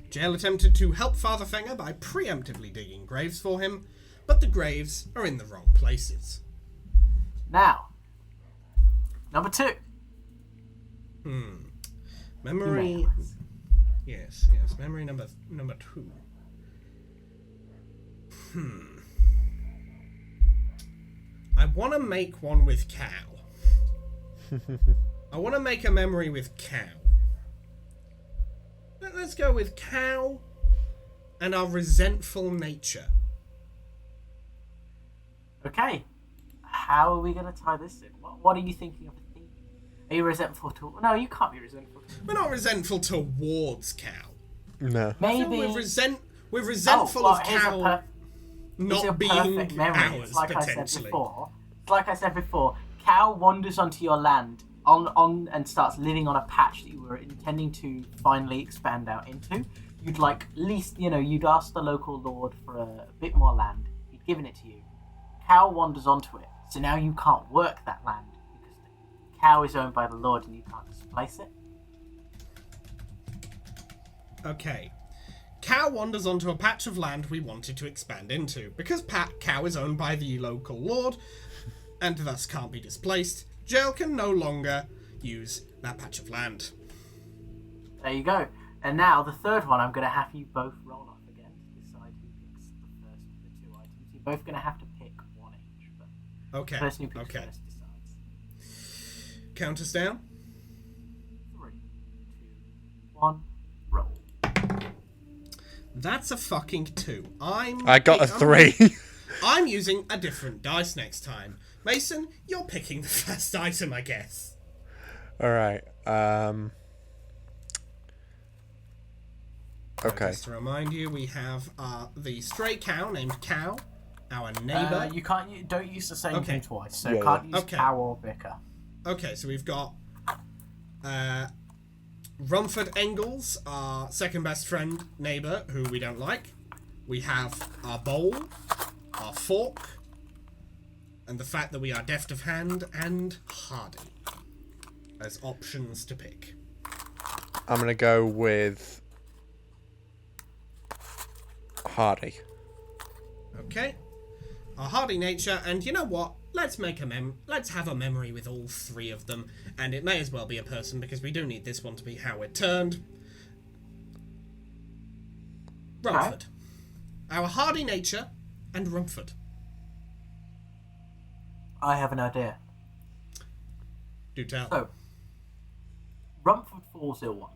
Jail attempted to help Father Fenger by preemptively digging graves for him, but the graves are in the wrong places. Now, number 2. Memory. Yes. Memory number 2. I want to make one with Cow. I want to make a memory with Cow. Let's go with Cow and our resentful nature. Okay. How are we going to tie this in? What are you thinking of a theme? Are you resentful to... No, you can't be resentful. We're not resentful towards Cow. No. Maybe... We're resentful of Cow not being ours, like potentially. Like I said before, Cow wanders onto your land on and starts living on a patch that you were intending to finally expand out into. You'd like at least, you'd ask the local lord for a bit more land. He'd given it to you. Cow wanders onto it, so now you can't work that land because the cow is owned by the lord and you can't displace it. Okay. Cow wanders onto a patch of land we wanted to expand into. Because Cow is owned by the local lord and thus can't be displaced, Jail can no longer use that patch of land. There you go. And now the third one, I'm going to have you both roll off again to decide who picks the first of the 2 items. You're both going to have to pick one each, but Okay. the person who picks first decides. Count us down. 3, 2, 1, roll. That's a fucking 2. I got a 3. I'm using a different dice next time. Mason, you're picking the first item, I guess. Alright. Okay. Just to remind you, we have the stray cow named Cow our neighbour. You don't use the same thing twice, so Yeah, can't use Okay. cow or bicker. Okay, so we've got Rumford Engels, our second best friend neighbour, who we don't like. We have our bowl, our fork, and the fact that we are deft of hand and hardy as options to pick. I'm going to go with Hardy. Okay. Our hardy nature, and you know what? Let's make let's have a memory with all three of them, and it may as well be a person because we do need this one to be how it turned. Rumford. Our hardy nature and Rumford. I have an idea. Do tell. So, Rumford falls ill one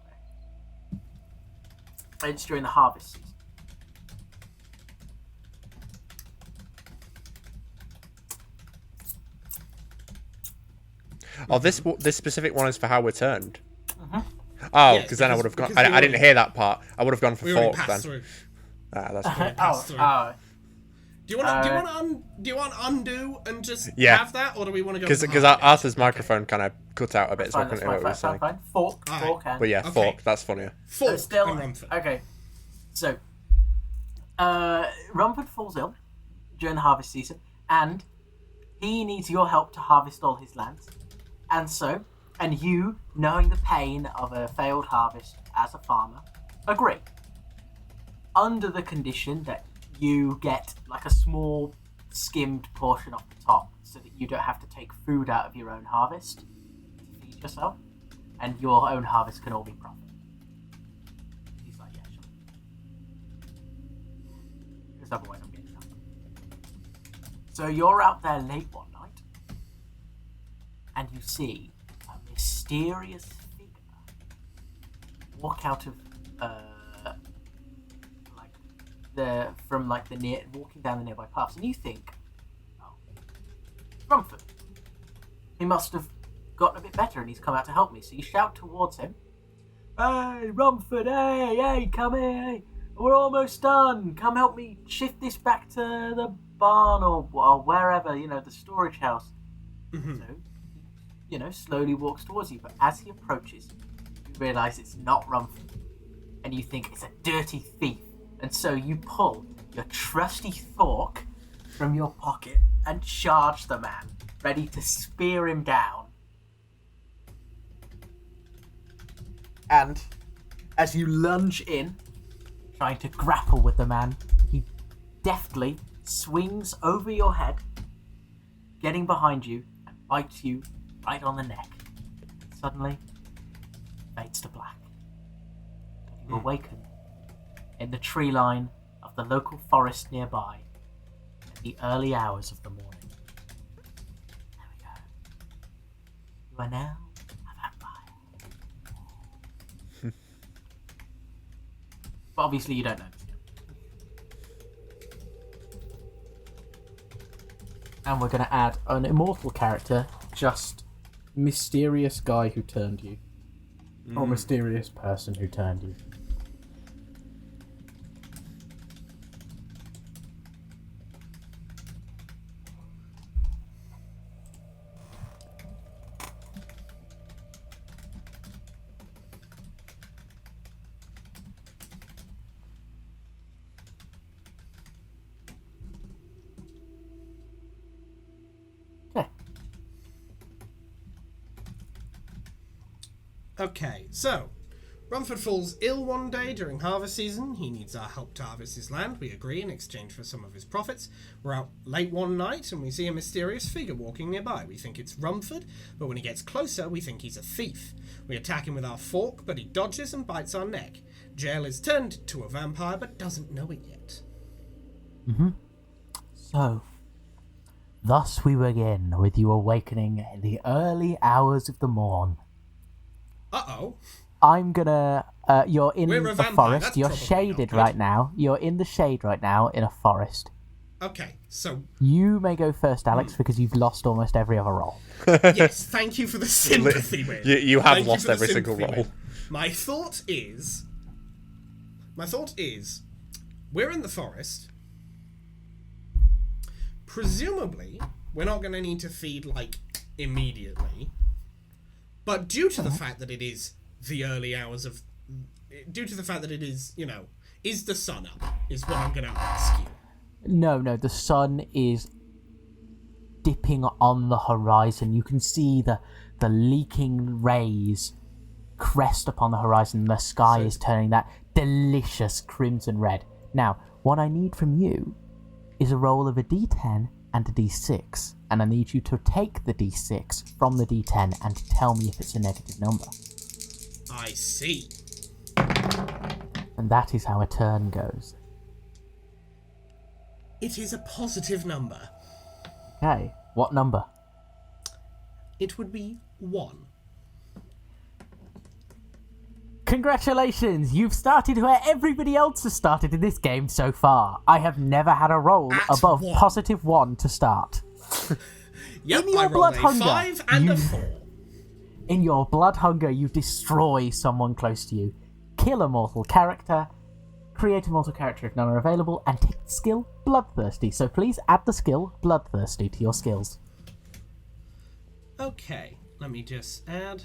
day. It's during the harvest season. Oh, this specific one is for how we're turned. Oh, Yes, because then I would have gone. because we I didn't hear that part. I would have gone for We already fork passed then. through. That's We already passed through. Do you want to undo and just Yeah. have that, or do we want to go? Because Arthur's microphone kind of cut out a bit, so I couldn't hear what he was saying. Fine. Fork and... But yeah, Okay. fork. That's funnier. Fork still... and Rumford. Okay. So, Rumford falls ill during the harvest season, and he needs your help to harvest all his lands. And you, knowing the pain of a failed harvest as a farmer, agree. Under the condition that you get like a small skimmed portion off the top so that you don't have to take food out of your own harvest to feed yourself, and your own harvest can all be profit. He's like, yeah, sure. Because otherwise I'm getting nothing. So you're out there late one night, and you see a mysterious figure walk out of walking down the nearby paths, and you think, oh, Rumford. He must have gotten a bit better and he's come out to help me. So you shout towards him, "Hey, Rumford, hey, come here, hey. We're almost done. Come help me shift this back to the barn or wherever, the storage house." So, slowly walks towards you, but as he approaches, you realise it's not Rumford, and you think it's a dirty thief. And so you pull your trusty fork from your pocket and charge the man, ready to spear him down. And as you lunge in, trying to grapple with the man, he deftly swings over your head, getting behind you, and bites you right on the neck. Suddenly, fades to black. You awaken in the tree line of the local forest nearby at the early hours of the morning. There we go. You are now a vampire. But obviously you don't know this yet. And we're going to add an immortal character, just mysterious guy who turned you. Or mysterious person who turned you. Okay, so Rumford falls ill one day during harvest season. He needs our help to harvest his land. We agree in exchange for some of his profits. We're out late one night and we see a mysterious figure walking nearby. We think it's Rumford, but when he gets closer, we think he's a thief. We attack him with our fork, but he dodges and bites our neck. Jael is turned to a vampire, but doesn't know it yet. So, thus we begin with you awakening in the early hours of the morn. Uh-oh. I'm gonna... you're in We're a a vampire, forest. that's You're probably shaded not good. right now. You're in the shade right now in a forest. Okay, so You may go first, Alex, because you've lost almost every other role. yes, thank you for the sympathy win. You have Thank lost for the every single sympathy role. win. My thought is, we're in the forest. presumably, we're not going to need to feed, like, immediately. But due to the fact that it is the early hours of... Due to the fact that it is, you know, is the sun up, is what I'm going to ask you. No, the sun is dipping on the horizon. You can see the leaking rays crest upon the horizon. The sky is turning that delicious crimson red. Now, what I need from you is a roll of a d10 and a d6. And I need you to take the d6 from the d10 and tell me if it's a negative number. I see. And that is how a turn goes. It is a positive number. Okay, what number? It would be 1. Congratulations! You've started where everybody else has started in this game so far. I have never had a roll above 1. positive 1 to start. Yep, in your I rolled blood a hunger, 5 and a 4. In your blood hunger, you destroy someone close to you, kill a mortal character, create a mortal character if none are available, and take the skill Bloodthirsty. So please add the skill Bloodthirsty to your skills. Okay, let me just add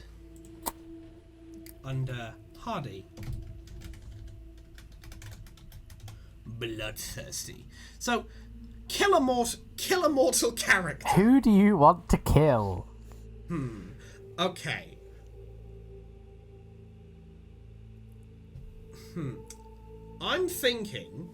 under Hardy. Bloodthirsty. So, kill a mortal character. Who do you want to kill? Okay. I'm thinking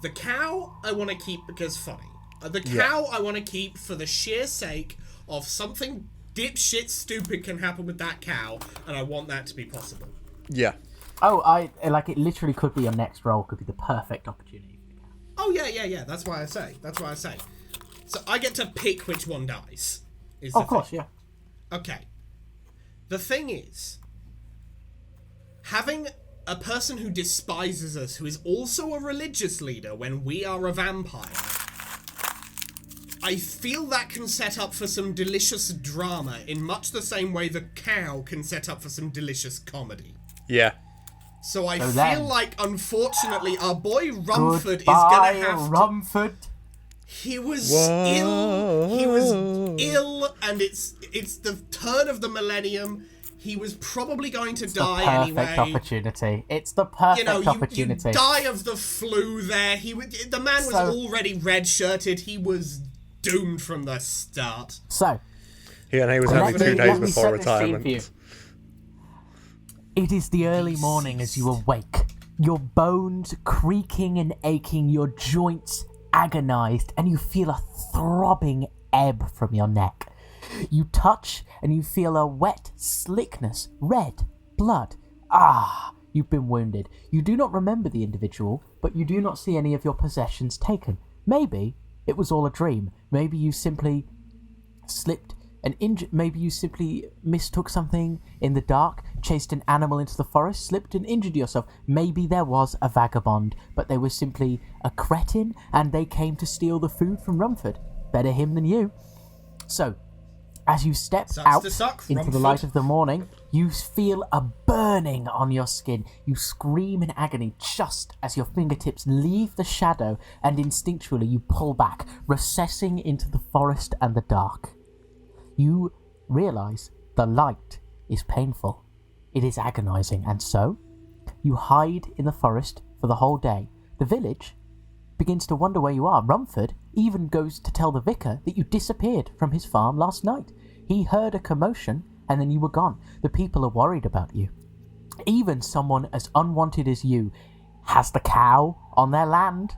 the cow I want to keep because funny. The cow I want to keep for the sheer sake of something dipshit stupid can happen with that cow, and I want that to be possible. Yeah. Oh, it literally could be your next roll, could be the perfect opportunity for the cow. Oh, yeah. That's why I say. So I get to pick which one dies. Of course, yeah. Okay. The thing is, having a person who despises us, who is also a religious leader when we are a vampire, I feel that can set up for some delicious drama in much the same way the cow can set up for some delicious comedy. Yeah. So I feel like, unfortunately, our boy Rumford is Goodbye, gonna have Rumford. He was ill, and it's the turn of the millennium. He was probably going to die anyway. Perfect opportunity. It's the perfect opportunity. You die of the flu there. The man was already red-shirted. He was doomed from the start. So, yeah, and he was only 2 days before retirement. It is the early morning as you awake. Your bones creaking and aching, your joints agonized, and you feel a throbbing ebb from your neck. You touch and you feel a wet slickness, red blood. You've been wounded. You do not remember the individual, but you do not see any of your possessions taken. Maybe it was all a dream. Maybe you simply slipped and injured. Maybe you simply mistook something in the dark, chased an animal into the forest, slipped and injured yourself. Maybe there was a vagabond, but they were simply a cretin and they came to steal the food from Rumford. Better him than you. So, as you step out into the light of the morning, you feel a burning on your skin. You scream in agony just as your fingertips leave the shadow, and instinctually you pull back, recessing into the forest and the dark. You realise the light is painful. It is agonising, and so you hide in the forest for the whole day. The village begins to wonder where you are. Rumford even goes to tell the vicar that you disappeared from his farm last night. He heard a commotion and then you were gone. The people are worried about you. Even someone as unwanted as you has the cow on their land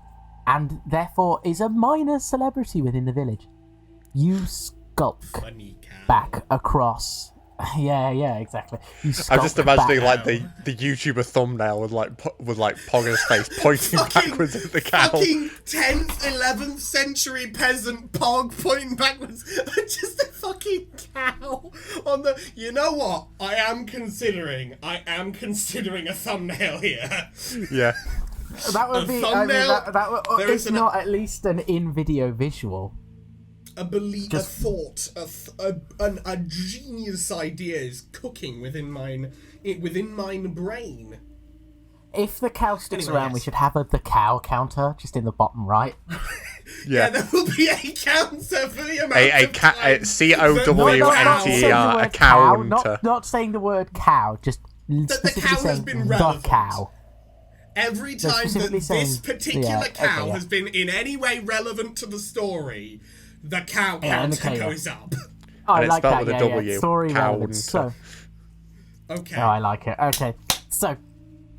and therefore is a minor celebrity within the village. You skulk back across. Yeah, exactly. I'm just imagining like the YouTuber thumbnail with Pogger's face pointing backwards at the cow. Fucking 10th, 11th century peasant Pog pointing backwards. Just a fucking cow on the. You know what? I am considering a thumbnail here. Yeah. That would be. Thumbnail, it's not at least an in-video visual. A genius idea is cooking within mine brain. If the cow sticks Anyway, around, we yes. should have the cow counter just in the bottom right. Yeah, there will be a counter for the amount A of time that COWNTER, a counter. Not saying the word cow, just the specifically cow has saying been the relevant. cow. Every time that specifically this saying- particular yeah, cow okay, yeah. has been in any way relevant to the story, the cow counter okay, yeah. goes up. I it's like spelled that, with a yeah, W, yeah. Story relevance. So, Okay. I like it. Okay, so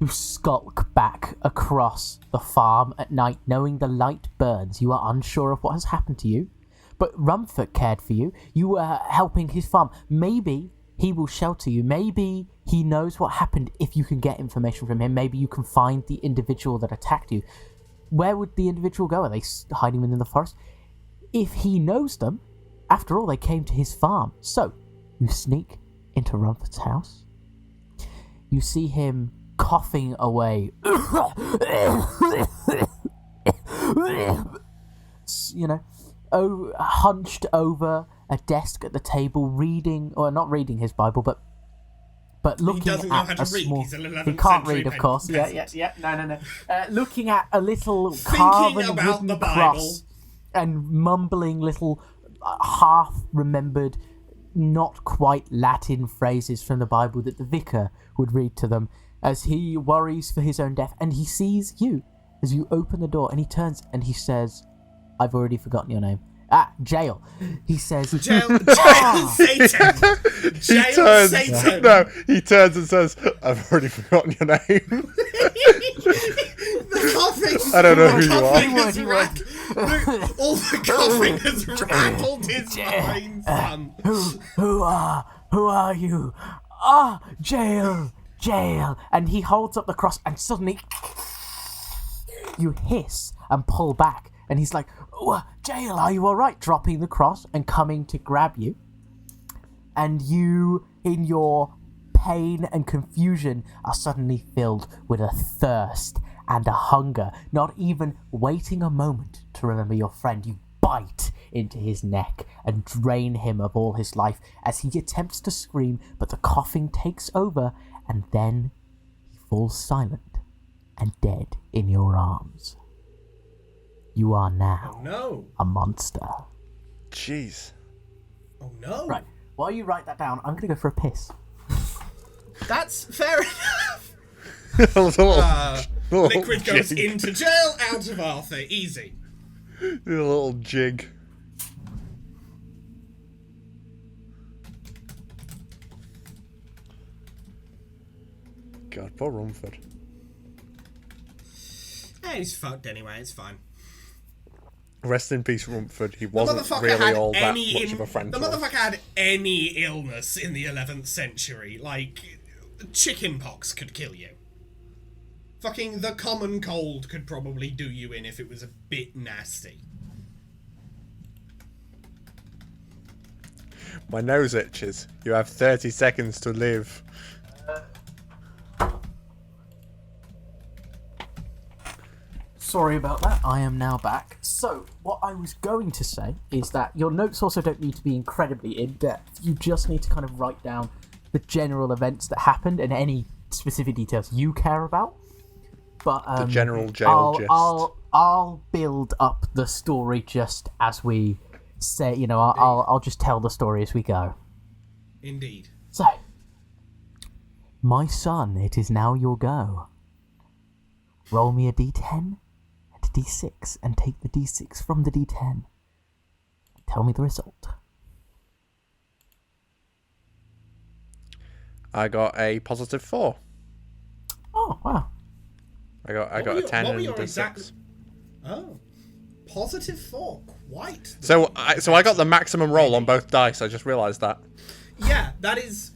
you skulk back across the farm at night, knowing the light burns. You are unsure of what has happened to you, but Rumford cared for you. You were helping his farm. Maybe he will shelter you. Maybe he knows what happened if you can get information from him. Maybe you can find the individual that attacked you. Where would the individual go? Are they hiding within the forest? If he knows them, after all, they came to his farm. So, you sneak into Rumford's house. You see him coughing away. Hunched over a desk at the table, reading, or not reading his Bible, but looking doesn't know at how to a read. small. He's an 11th He can't century read, of course. peasant. Yeah. No. Looking at a little Thinking carven about wooden the Bible. cross and mumbling little half-remembered, not quite Latin phrases from the Bible that the vicar would read to them as he worries for his own death. And he sees you as you open the door, and he turns and he says, "I've already forgotten your name." Jail. He says, Jail Satan! He Jail turns, Satan! no, he turns and says, "I've already forgotten your name." The coughing! I don't know who you coughing are. has all the coughing has rattled his mind, son. Who are you? Jail. And he holds up the cross, and suddenly you hiss and pull back, and he's like, "Jail, are you alright?" dropping the cross and coming to grab you. And you, in your pain and confusion, are suddenly filled with a thirst and a hunger. Not even waiting a moment to remember your friend, you bite into his neck and drain him of all his life as he attempts to scream, but the coughing takes over, and then he falls silent and dead in your arms. You are now No. a monster. Jeez. Oh no. Right, while you write that down, I'm going to go for a piss. That's fair enough. little Liquid goes jig. into jail, out of Arthur. Easy. A little jig. God, poor Rumford. He's fucked anyway, it's fine. Rest in peace, Rumford. He The wasn't motherfucker really had all that any much of a friend The to us. motherfucker had any illness in the 11th century. Like, chicken pox could kill you. Fucking the common cold could probably do you in if it was a bit nasty. My nose itches. You have 30 seconds to live. Sorry about that. I am now back. So, what I was going to say is that your notes also don't need to be incredibly in-depth. You just need to kind of write down the general events that happened and any specific details you care about. But The general jail gist. I'll build up the story just as we say. You know, I'll just tell the story as we go. Indeed. So, my son, it is now your go. Roll me a d10 and a d6 and take the d6 from the d10. Tell me the result. I got a positive 4. Oh, wow. I got a 10 what were and your a exact... 6. Oh. Positive 4. Quite. So I got the maximum roll on both dice. I just realised that. Yeah, that is...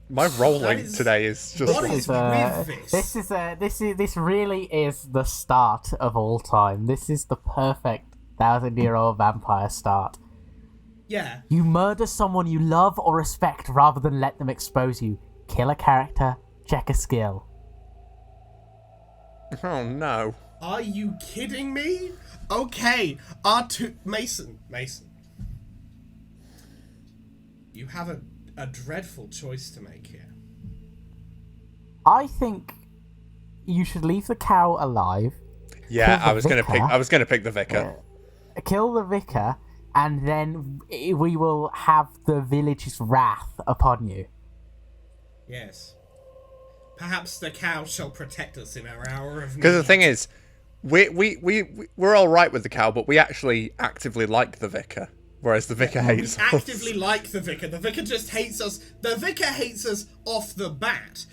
My rolling is- today is just What like, is with this? This really is the start of all time. This is the perfect 1,000-year-old vampire start. Yeah. You murder someone you love or respect rather than let them expose you. Kill a character, check a skill. oh no. Are you kidding me? Okay. Mason. You have a dreadful choice to make here. I think you should leave the cow alive. Yeah, I was gonna pick the vicar. Kill the vicar, and then we will have the village's wrath upon you. Yes. Perhaps the cow shall protect us in our hour of need. Because the thing is, we're all right with the cow, but we actually actively like the vicar, whereas the vicar hates us. We actively like the vicar. The vicar just hates us. The vicar hates us off the bat.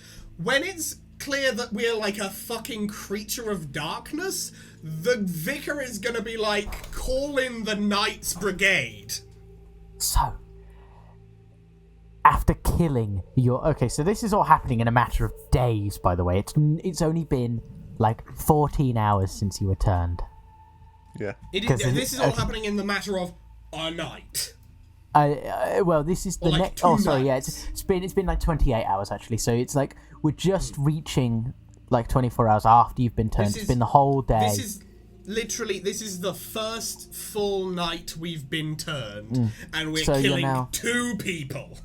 When it's clear that we're like a fucking creature of darkness, the vicar is gonna be like, call in the Knights Brigade. So, after killing your... Okay, so this is all happening in a matter of days, by the way. It's only been like 14 hours since you returned. Yeah. This is all happening in the matter of a night. Well, this is the like next... Oh, sorry, nights. yeah. It's been like 28 hours, actually. So it's like we're just reaching like 24 hours after you've been turned. It's been the whole day. This is the first full night we've been turned, and we're killing 2 people.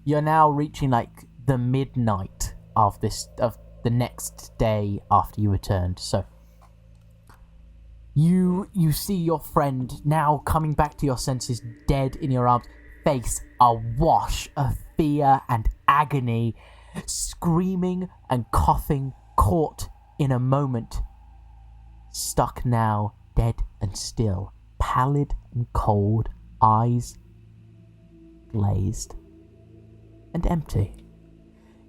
You're now reaching like the midnight of the next day after you returned. So you see your friend now coming back to your senses, dead in your arms, face awash of fear and agony, screaming and coughing, caught in a moment, stuck now, dead and still, pallid and cold, eyes glazed and empty.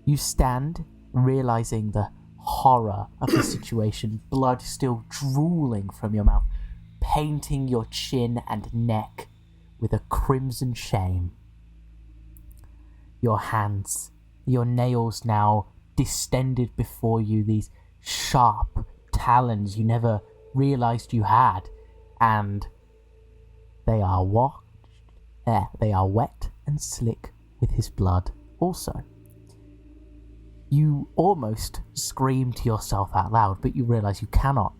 You stand, realizing the horror of the situation, blood still drooling from your mouth, painting your chin and neck with a crimson shame. Your hands, your nails now distended before you, these sharp talons you never realized you had, and they are wet and slick with his blood also. You almost scream to yourself out loud, but you realize you cannot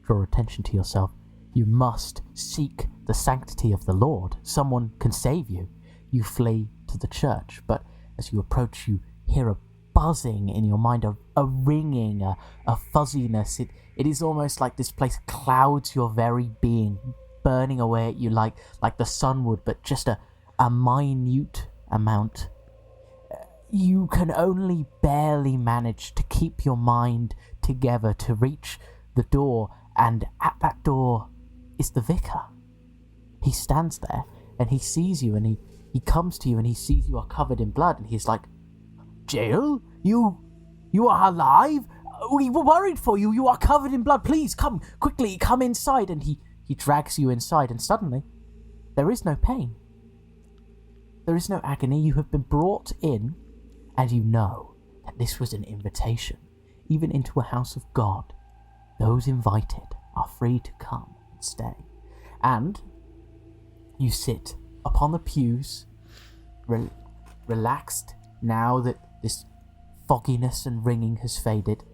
draw attention to yourself. You must seek the sanctity of the Lord. Someone can save you. You flee to the church, but as you approach, you hear a buzzing in your mind, a ringing, a fuzziness. It is almost like this place clouds your very being, burning away at you like the sun would, but just a minute amount. You can only barely manage to keep your mind together to reach the door, and at that door is the vicar. He stands there, and he sees you, and he comes to you, and he sees you are covered in blood, and he's like, "Jill, you are alive? We were worried for you. You are covered in blood. Please, come, quickly, come inside." And he drags you inside, and suddenly, there is no pain. There is no agony. You have been brought in, and you know that this was an invitation, even into a house of God. Those invited are free to come and stay. And you sit upon the pews, relaxed now that this fogginess and ringing has faded,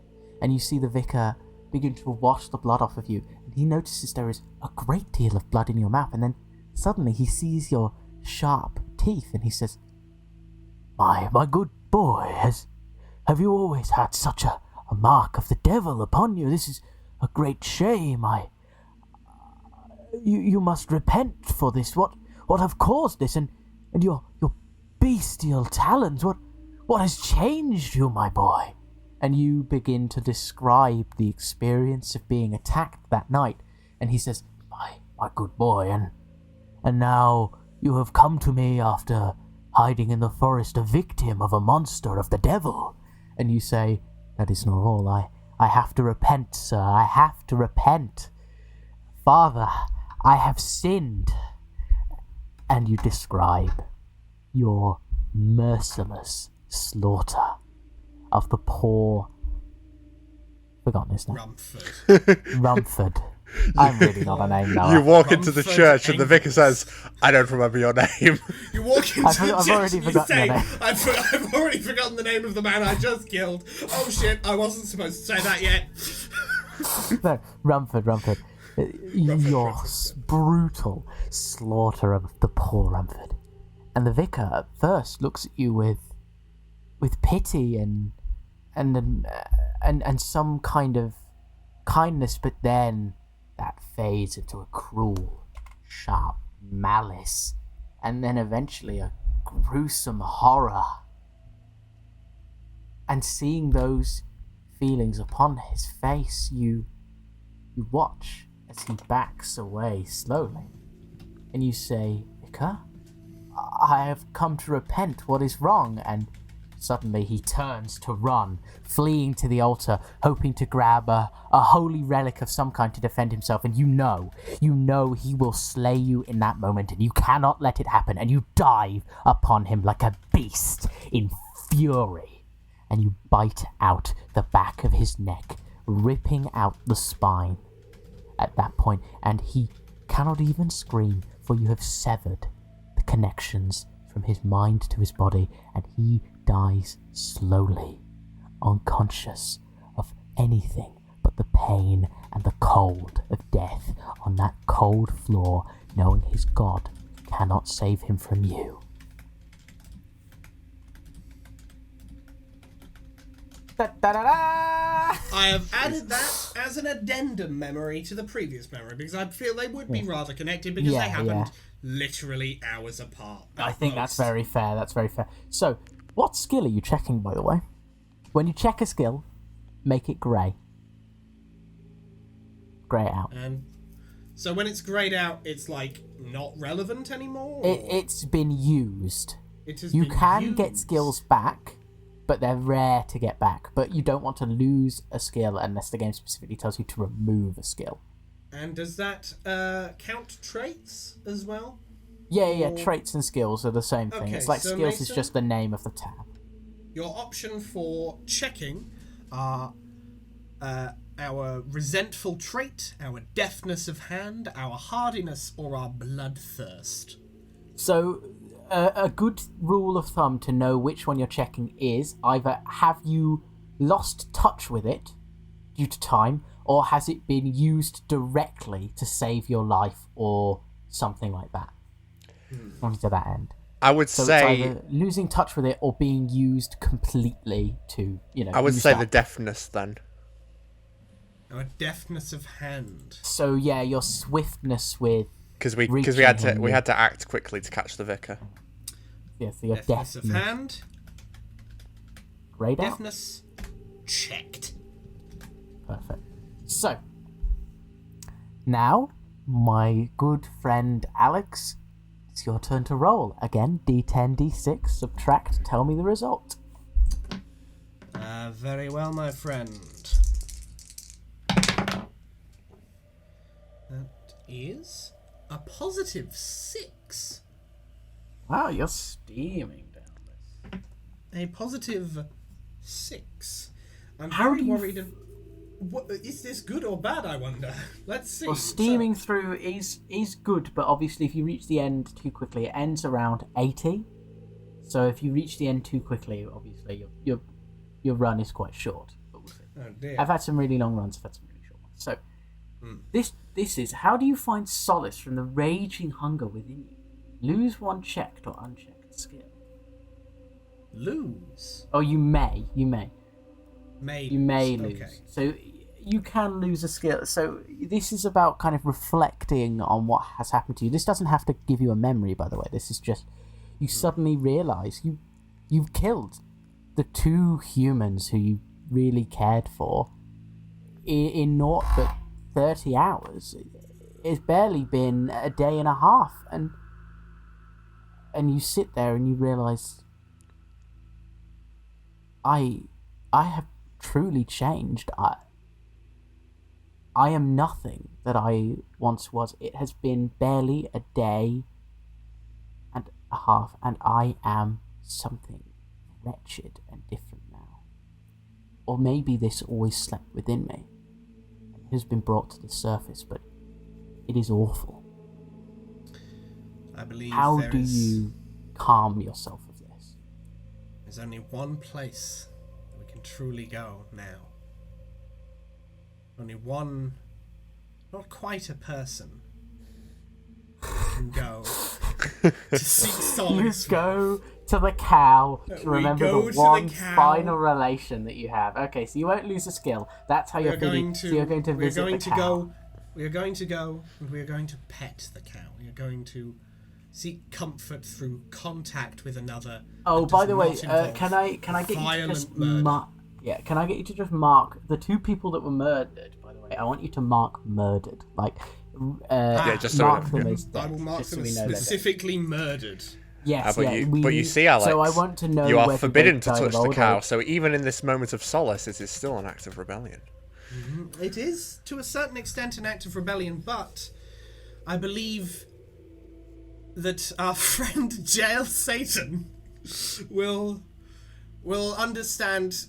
and you see the vicar begin to wash the blood off of you, and he notices there is a great deal of blood in your mouth, and then suddenly he sees your sharp teeth, and he says, My good boy, have you always had such a mark of the devil upon you? This is a great shame. You must repent for this. What have caused this? And your bestial talons, what has changed you, my boy? And you begin to describe the experience of being attacked that night. And he says, my good boy, and now you have come to me after hiding in the forest, a victim of a monster of the devil. And you say, that is not all. I have to repent, sir. I have to repent. Father, I have sinned. And you describe your merciless slaughter of the poor... Forgotten his name. Rumford. I'm really not a name now. You walk into the church and the vicar says, "I don't remember your name." You walk into the church I've already forgotten your name. I've already forgotten the name of the man I just killed. Oh shit, I wasn't supposed to say that yet. No, Rumford. Your brutal slaughter of the poor Rumford. And the vicar at first looks at you with pity and then and some kind of kindness, but then that fades into a cruel, sharp malice, and then eventually a gruesome horror. And seeing those feelings upon his face, you watch as he backs away slowly, and you say, Ica, I have come to repent what is wrong, and suddenly he turns to run, fleeing to the altar, hoping to grab a holy relic of some kind to defend himself, and you know he will slay you in that moment, and you cannot let it happen, and you dive upon him like a beast in fury, and you bite out the back of his neck, ripping out the spine at that point, and he cannot even scream, for you have severed the connections from his mind to his body, and he dies slowly, unconscious of anything but the pain and the cold of death on that cold floor, knowing his God cannot save him from you. I have added that as an addendum memory to the previous memory because I feel they would be rather connected because they happened literally hours apart. I think that's very fair. That's very fair. So, what skill are you checking, by the way? When you check a skill, make it grey. Grey it out. And so when it's greyed out, it's like not relevant anymore? It's been used. You can get skills back, but they're rare to get back. But you don't want to lose a skill unless the game specifically tells you to remove a skill. And does that count traits as well? Yeah. Traits and skills are the same thing. Okay, It's like so skills Mason, is just the name of the tab. Your option for checking are our resentful trait, our deafness of hand, our hardiness, or our bloodthirst. So, a good rule of thumb to know which one you're checking is either have you lost touch with it due to time, or has it been used directly to save your life, or something like that. Something to that end. I would So say it's either losing touch with it or being used completely to, I would use say that. the deafness then. Our deafness of hand. So yeah, your swiftness with Because we reaching had him, to act quickly to catch the vicar. yeah, so your Deafness of hand. grayed out. Deafness checked. Perfect. So, now, my good friend Alex, it's your turn to roll. Again, D10, D6, subtract, tell me the result. Very well, my friend. That is a positive 6. Wow, you're steaming down this. A positive 6. I'm How very do you worried. What, is this good or bad, I wonder? Let's see. Well, steaming through is good, but obviously if you reach the end too quickly, it ends around 80. So if you reach the end too quickly, obviously your run is quite short. But we'll see. Oh dear. I've had some really long runs, I've had some really short ones. So this is, how do you find solace from the raging hunger within you? Lose one checked or unchecked skill. Lose. Oh, you may. May You may lose. lose. Okay. So you can lose a skill. So this is about kind of reflecting on what has happened to you. This doesn't have to give you a memory, by the way. This is just you suddenly realise you've killed the 2 humans who you really cared for in naught but 30 hours. It's barely been a day and a half, and you sit there and you realise I have truly changed. I am nothing that I once was. It has been barely a day and a half, and I am something wretched and different now. Or maybe this always slept within me and has been brought to the surface, but it is awful. I believe How do you calm yourself of this? There's only one place that we can truly go now. Only one, not quite a person, can go to seek You solace. go to the cow to remember go the to the one cow. final relation that you have. Okay, so you won't lose a skill. That's how you're feeling. So you're going to visit the cow. We are going to go, and we are going to pet the cow. We are going to seek comfort through contact with another. Oh, that by does the way, not can I get you to violent just murder. can I get you to just mark the 2 people that were murdered? By the way, I want you to mark murdered, like just so mark we know, them yeah. as dead. I will mark just so them we as know they're dead. specifically murdered. Yes, but you see, Alex, so I want to know you are whether forbidden they to died touch of the old cow. age. So even in this moment of solace, it is still an act of rebellion. It is, to a certain extent, an act of rebellion, but I believe that our friend Jail Satan will understand.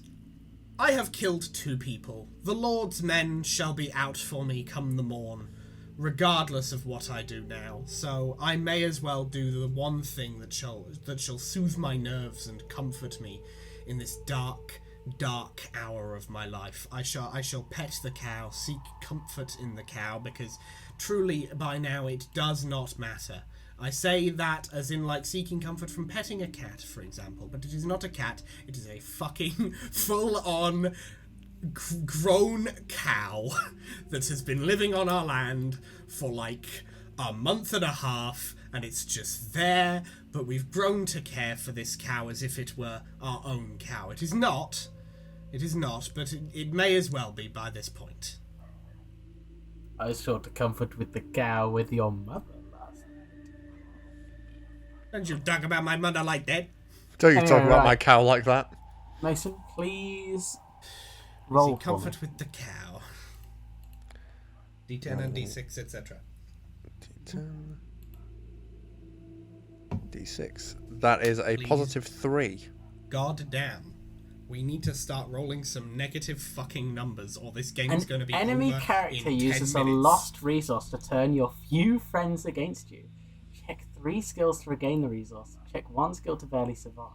I have killed 2 people. The Lord's men shall be out for me come the morn, regardless of what I do now. So I may as well do the one thing that shall soothe my nerves and comfort me in this dark hour of my life. I shall pet the cow, seek comfort in the cow, because truly by now it does not matter. I say that as in like seeking comfort from petting a cat, for example, but it is not a cat, it is a fucking full-on grown cow that has been living on our land for like a month and a half, and it's just there, but we've grown to care for this cow as if it were our own cow. It is not, but it may as well be by this point. I sought to comfort with the cow with your mother. Don't you talk about my mother like that. Don't you talk about right. my cow like that. Mason, please roll Seek comfort with the cow. D10 and D6, etc. D10. D6. That is a Please. positive 3. God damn. We need to start rolling some negative fucking numbers, or this game is going to be enemy over character in 10 uses a minutes. lost resource to turn your few friends against you. Check 3 skills to regain the resource. Check 1 skill to barely survive.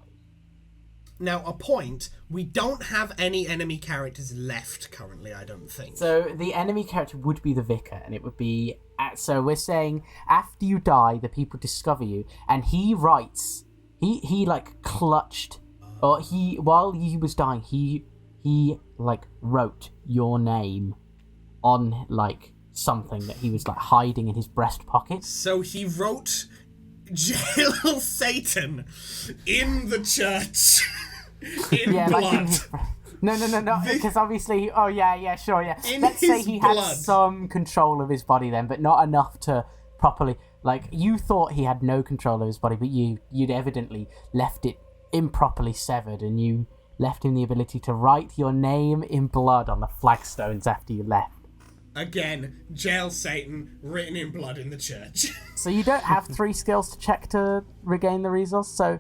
Now, a point, we don't have any enemy characters left currently, I don't think. So the enemy character would be the vicar, and it would be... So we're saying after you die, the people discover you, and he writes... He like clutched... Or while he was dying, he like wrote your name on like something that he was like hiding in his breast pocket. So he wrote Jail Satan in the church in blood. No, because obviously, sure. In Let's say his he blood. had some control of his body then, but not enough to properly, like, you thought he had no control of his body, but you'd evidently left it improperly severed, and you left him the ability to write your name in blood on the flagstones after you left. Again, Jail Satan written in blood in the church. So you don't have 3 skills to check to regain the resource, so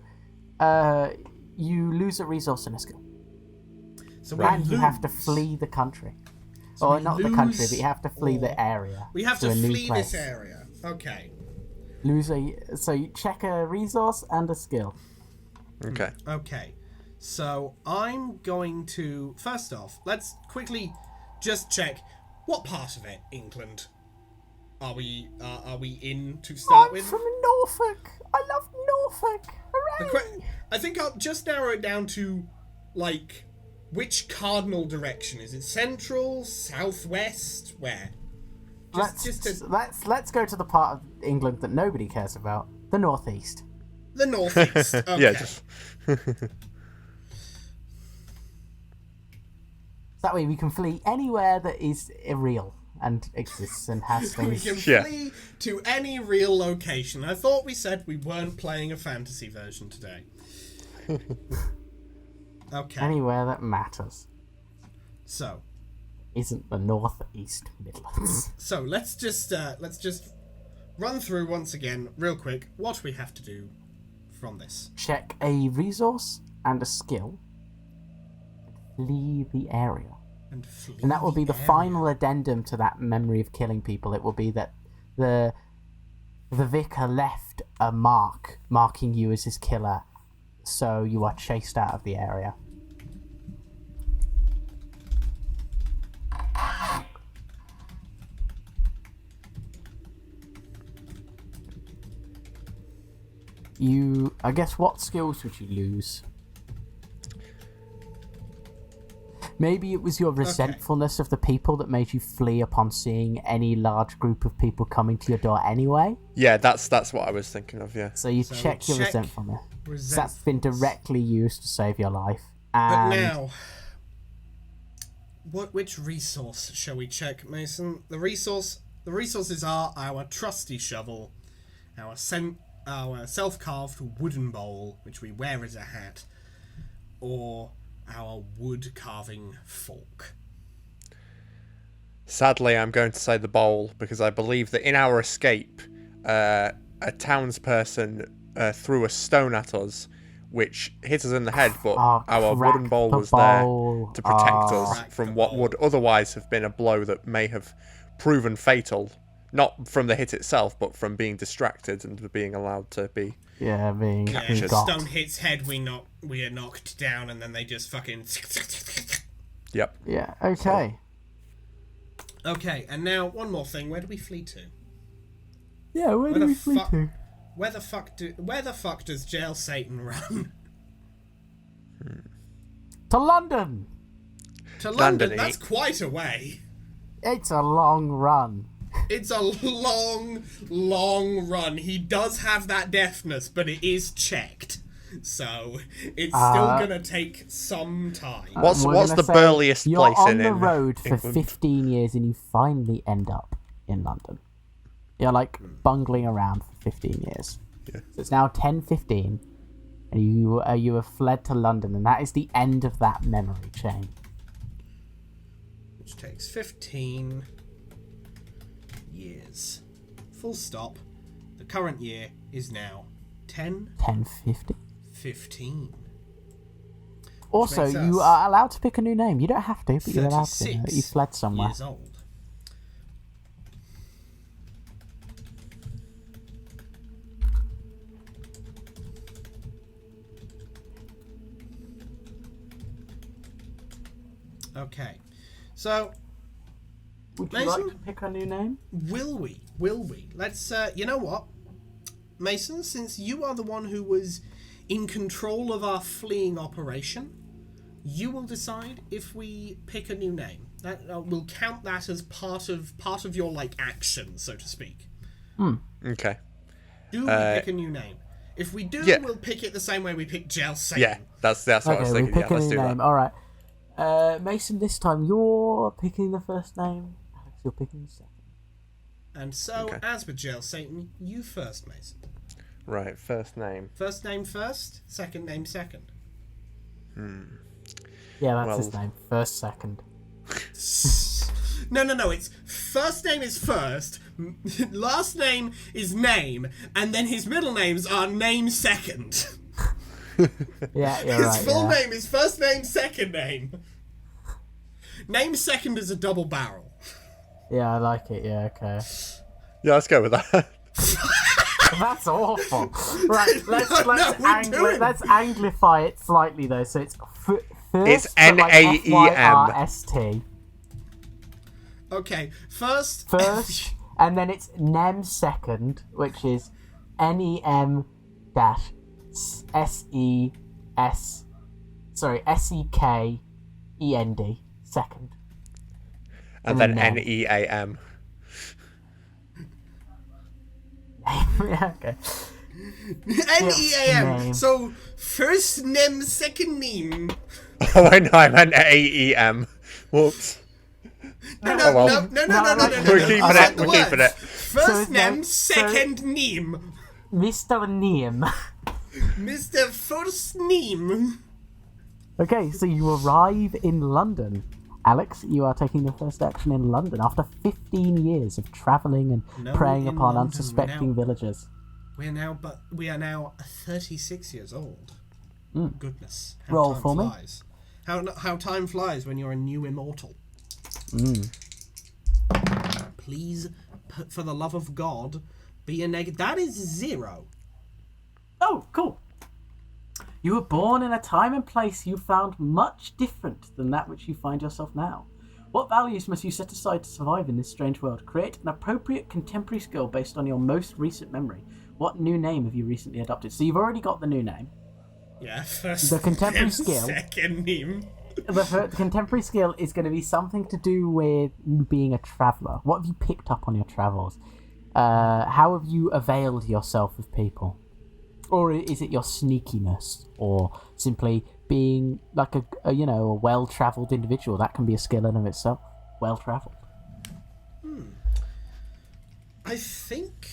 you lose a resource and a skill. So And you have to flee the country. Or not the country, but you have to flee the area. We have to to a new flee place. this area. Okay. So you check a resource and a skill. Okay. Okay. So I'm going to... First off, let's quickly just check what part of it, England, are we in to start with? From Norfolk. I love Norfolk. Hooray! I think I'll just narrow it down to, like, which cardinal direction? Is it central, southwest, where? Let's go to the part of England that nobody cares about, the northeast. The northeast. Okay. Yeah, just... That way we can flee anywhere that is real and exists and has We things. can flee to any real location. I thought we said we weren't playing a fantasy version today. Okay. Anywhere that matters. So Isn't the northeast Midlands. So let's just run through once again, real quick, what we have to do from this. Check a resource and a skill. Flee the area. And that will be the final addendum to that memory of killing people. It will be that the vicar left a mark marking you as his killer, so you are chased out of the area. I guess, what skills would you lose? Maybe it was your resentfulness of the people that made you flee upon seeing any large group of people coming to your door anyway. Yeah, that's what I was thinking of, yeah. So you check your resentfulness. That's been directly used to save your life. And But now, which resource shall we check, Mason? The resources are our trusty shovel, our self-carved wooden bowl, which we wear as a hat, or our wood carving fork. Sadly, I'm going to say the bowl, because I believe that in our escape, a townsperson threw a stone at us, which hit us in the head, but our wooden bowl was there to protect us from what would otherwise have been a blow that may have proven fatal. Not from the hit itself, but from being distracted and being allowed to be being captured. got. Stone hits head, we are knocked down, and then they just fucking... Yep. Yeah, okay. Okay, and now, one more thing. Where do we flee to? Yeah, where do we flee to? Where the fuck does Jail Satan run? To London! To London? That's quite a way. It's a long run. It's a long, long run. He does have that deafness, but it is checked. So, it's still gonna take some time. What's the burliest you're place in England? You're on the road for England? 15 years and you finally end up in London. You're like bungling around for 15 years. Yeah. So it's now 10:15 and you have fled to London, and that is the end of that memory chain. Which takes 15 years. Full stop. The current year is now 10:50. 15. Also, you are allowed to pick a new name. You don't have to, but you're allowed to. You fled somewhere. Years old. Okay, so would you Mason, like to pick a new name? Will we? Let's. You know what, Mason? Since you are the one who was in control of our fleeing operation, you will decide if we pick a new name. That we'll count that as part of your like action, so to speak. Okay. Do we pick a new name? If we do, we'll pick it the same way we picked Jail Satan. Yeah, that's what I was thinking. We pick Yeah, a let's new do name. that. All right. Mason, this time you're picking the first name. Alex, you're picking the second. And so, as with Jail Satan, you first, Mason. Right, first name. First name first, second name second. Yeah, that's his name. First, second. No. It's first name is first, last name is name, and then his middle names are name second. Yeah, you're right. His full name is first name, second name. Name second is a double barrel. Yeah, I like it. Yeah, okay. Yeah, let's go with that. That's awful. Right, let's anglify it slightly though. So it's first. It's Naem. Fyrst. Okay, first, and then it's Nem second, which is NEM dash SEKEND second. And then NEAM. Yeah, okay. NEAM. So first name, second name. Oh, I know. I meant AEM. Whoops. No. We're keeping it. First name, second name. Mr. Neem. Mr. First name. Okay, so you arrive in London. Alex, you are taking the first action in London after 15 years of travelling and preying upon unsuspecting villagers. We are now 36 years old. Goodness. Roll for me. How time flies when you're a new immortal. Please, for the love of God, be a negative. That is 0. Oh, cool. You were born in a time and place you found much different than that which you find yourself now. What values must you set aside to survive in this strange world? Create an appropriate contemporary skill based on your most recent memory. What new name have you recently adopted? So you've already got the new name. Yeah, first The contemporary name, skill. second name. The contemporary skill is going to be something to do with being a traveller. What have you picked up on your travels? How have you availed yourself of people? Or is it your sneakiness? Or simply being like a well-travelled individual? That can be a skill in of itself. Well-travelled. I think...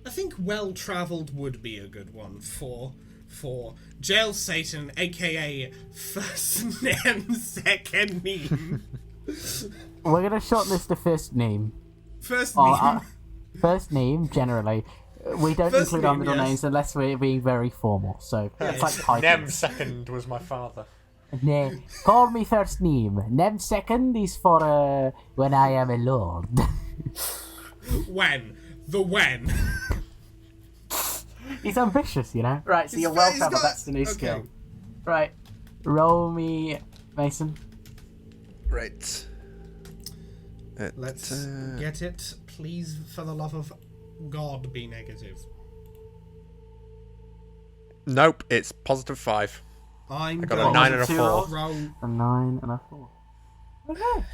I think well-travelled would be a good one for Jail Satan, aka first name, second name. We're going to shortlist the first name. First name. First name, generally. We don't First include our name, middle yes. names unless we're being very formal. So it's like titles. Nem second was my father. Call me first name. Nem second is for when I am a lord. When. The when. He's ambitious, you know? Right, so you're well travelled, that's the new skill. Right. Roll me, Mason. Right. Let's get it. Please, for the love of God, be negative. Nope, it's +5. I got a 9 and a 4. Roll. A 9 and a 4. Okay.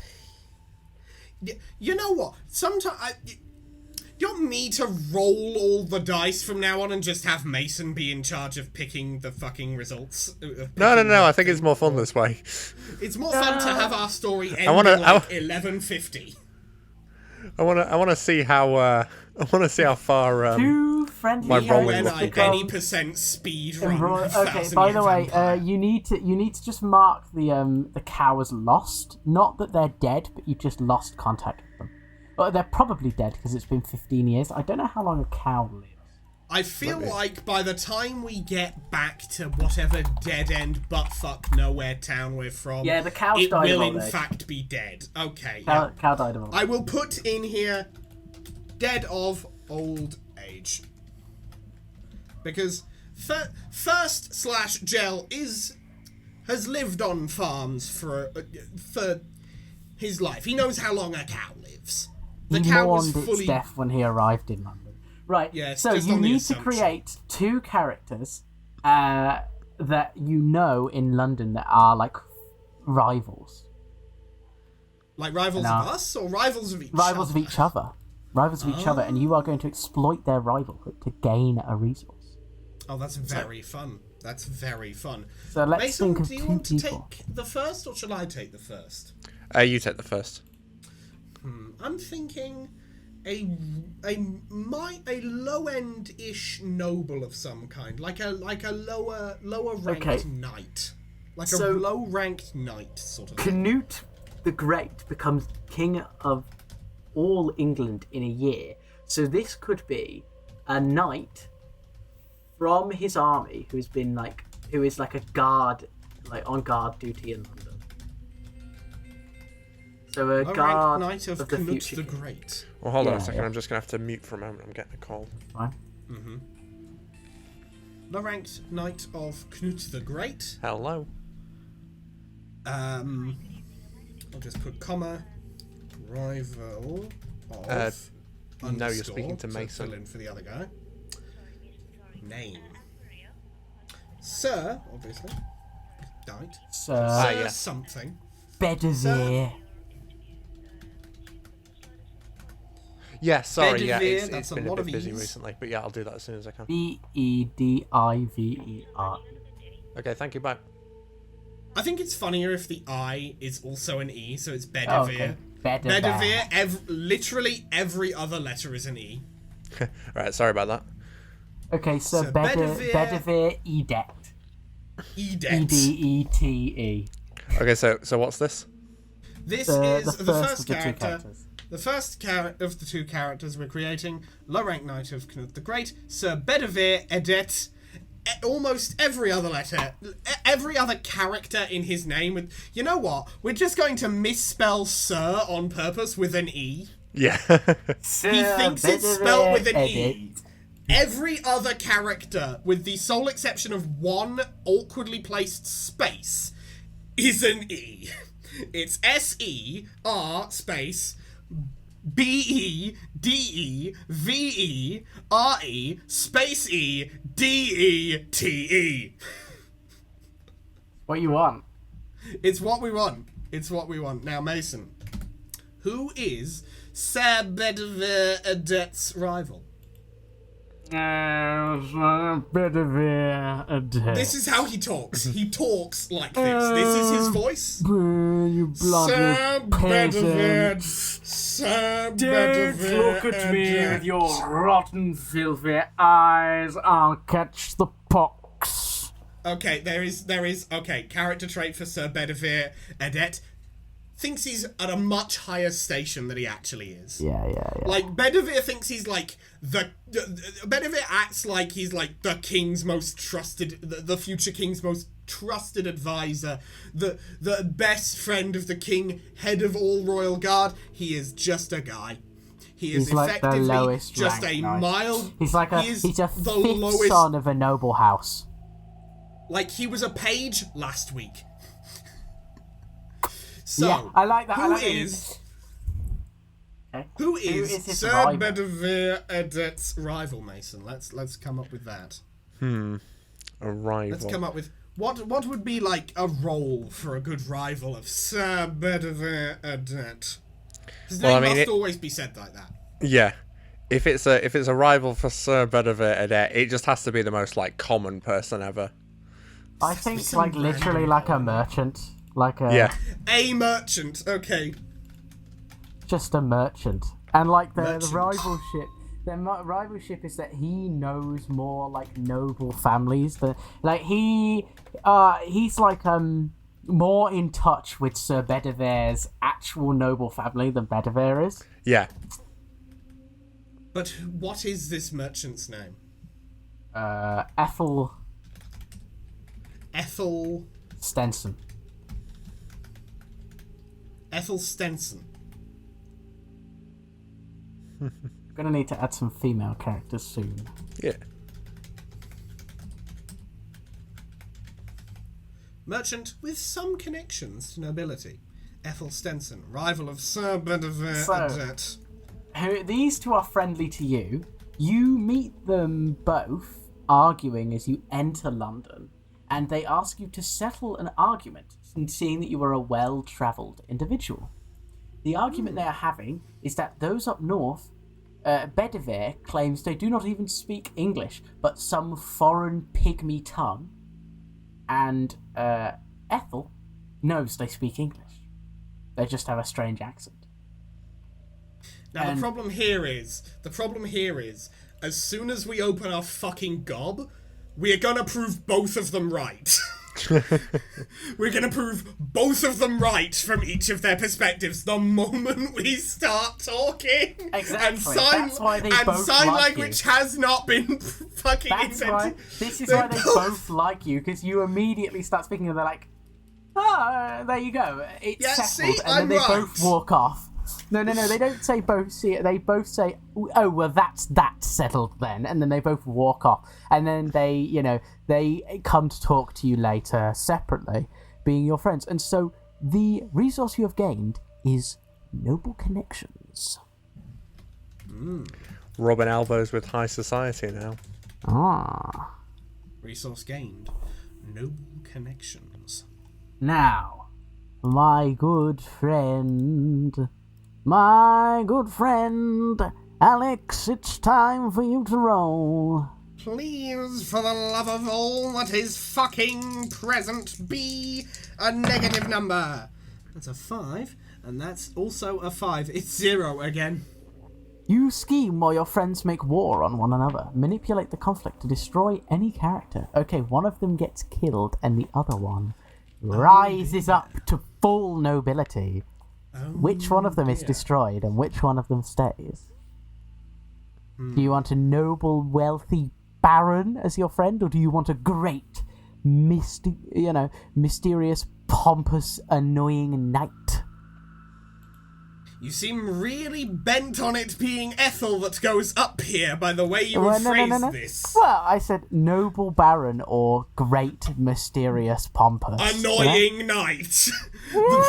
You know what? Sometimes... You want me to roll all the dice from now on and just have Mason be in charge of picking the fucking results? No, I think it's more fun this way. It's more fun to have our story end wanna- in like 11:50. I want to see how far Two friendly my rolling When will I become. any percent speed run. Okay, by the way, you need to just mark the cow as lost. Not that they're dead, but you just lost contact with them. Well, they're probably dead because it's been 15 years. I don't know how long a cow lives. I feel like by the time we get back to whatever dead-end buttfuck nowhere town we're from, Yeah, the cow's it died will of old in age. fact be dead. Okay, Cow died of old I will put in here dead of old age. Because first/Gel has lived on farms for his life. He knows how long a cow lives. The He cow was mourned fully its death when he arrived in London. Right, Yeah, it's so just you on the need to assumption. create two characters that you know in London that are like rivals. like rivals No. of us or rivals of each Rivals other? of each other. Rivals of each other, and you are going to exploit their rivalhood to gain a resource. Oh, that's very fun. That's very fun. So let's Mason, think of do you two want to people. take the first, or shall I take the first? You take the first. I'm thinking a low end ish noble of some kind, like a lower ranked Okay. knight, like So- a low ranked knight sort of. Canute the Great becomes king of all England in a year. So this could be a knight from his army who is like a guard, like on guard duty in London. So a Low guard ranked knight of the Canute future the king. Great. Well, hold on Yeah, a second. yeah. I'm just gonna have to mute for a moment. I'm getting a call. Fine. Low ranked knight of Canute the Great. Hello. I'll just put comma rival of no, you're underscore speaking to Mason. fill in for the other guy. Name. Sir, obviously. Died. So Sir yeah. something. Bedivere. Yeah, sorry. Yeah, Bedivere, it's that's a been a lot bit of busy E's. recently, but yeah, I'll do that as soon as I can. Bedivere. Okay, thank you. Bye. I think it's funnier if the I is also an E, so it's Bedivere. Oh, okay. Bedivere, literally every other letter is an E. Right, sorry about that. Okay, so So Bedivere Edict. Edet. Edete. Okay, so what's this? This The is the first first of the two character. characters. The first of the two characters we're creating, low rank knight of Canute the Great, Sir Bedivere Edet. Almost every other letter, every other character in his name. You know what? We're just going to misspell Sir on purpose with an E. Yeah. He thinks it's spelled with an E. Every other character, with the sole exception of one awkwardly placed space, is an E. It's SER space BEDEVERE space EDETE. What you want? It's what we want. It's what we want. Now, Mason, who is Sir Bedivere Adet's rival? This is how he talks. He talks like this. This is his voice. You bloody peasant. Sir Don't Bedivere look at me Adet. with your rotten, filthy eyes. I'll catch the pox. Okay, there is character trait for Sir Bedivere Adet. Thinks he's at a much higher station than he actually is. Yeah. Like, Bedivere thinks he's like Bedivere acts like he's like the king's most trusted, the future king's most trusted advisor, the best friend of the king, head of all royal guard. He is just a guy. He is He's like the effectively lowest just rank, a nice. mild. He's a the fifth lowest. son of a noble house. Like, he was a page last week. So, Yeah, I like that. Who is his Sir rival? Bedivere Adet's rival, Mason? Let's come up with that. A rival. Let's come up with what would be like a role for a good rival of Sir Bedivere Adet. His name must always be said like that. Yeah. If it's a rival for Sir Bedivere Adet, it just has to be the most like common person ever. I think like literally like a merchant. Like a A merchant. Okay. Just a merchant. And like the Merchant. rivalship. Rivalship is that he knows more like noble families. Like he's like more in touch with Sir Bedivere's actual noble family than Bedivere is. Yeah. But what is this merchant's name? Ethel Stenson. Stenson. Ethel Stenson. I'm gonna need to add some female characters soon. Yeah. Merchant with some connections to nobility. Ethel Stenson, rival of Sir Bedivere Adet. These two are friendly to you. You meet them both arguing as you enter London, and they ask you to settle an argument, seeing that you are a well-travelled individual. The argument they are having is that those up north, Bedivere claims they do not even speak English, but some foreign pygmy tongue, and Ethel knows they speak English. They just have a strange accent. Now, the problem here is, as soon as we open our fucking gob, we are gonna prove both of them right. We're gonna prove both of them right from each of their perspectives the moment we start talking. Exactly. And sign language has not been fucking invented. This is why they both like you, because you immediately start speaking and they're like, "Oh, there you go. It's settled," see, and then they both walk off. No, they don't say both see it. They both say, "Oh, well, that's settled then," and then they both walk off. And then they come to talk to you later separately, being your friends. And so the resource you have gained is noble connections. Rubbing elbows with high society now. Ah. Resource gained. Noble connections. Now, my good friend, Alex, it's time for you to roll. Please, for the love of all that is fucking present, be a negative number. That's a 5, and that's also a 5. It's 0 again. You scheme while your friends make war on one another. Manipulate the conflict to destroy any character. Okay, one of them gets killed, and the other one rises up to full nobility. Which one of them is destroyed, and which one of them stays? Do you want a noble, wealthy baron as your friend, or do you want a great, mysterious, pompous, annoying knight? You seem really bent on it being Ethel that goes up here by the way you Well, phrased no. this. Well, I said noble baron or great, mysterious, pompous. Annoying knight. The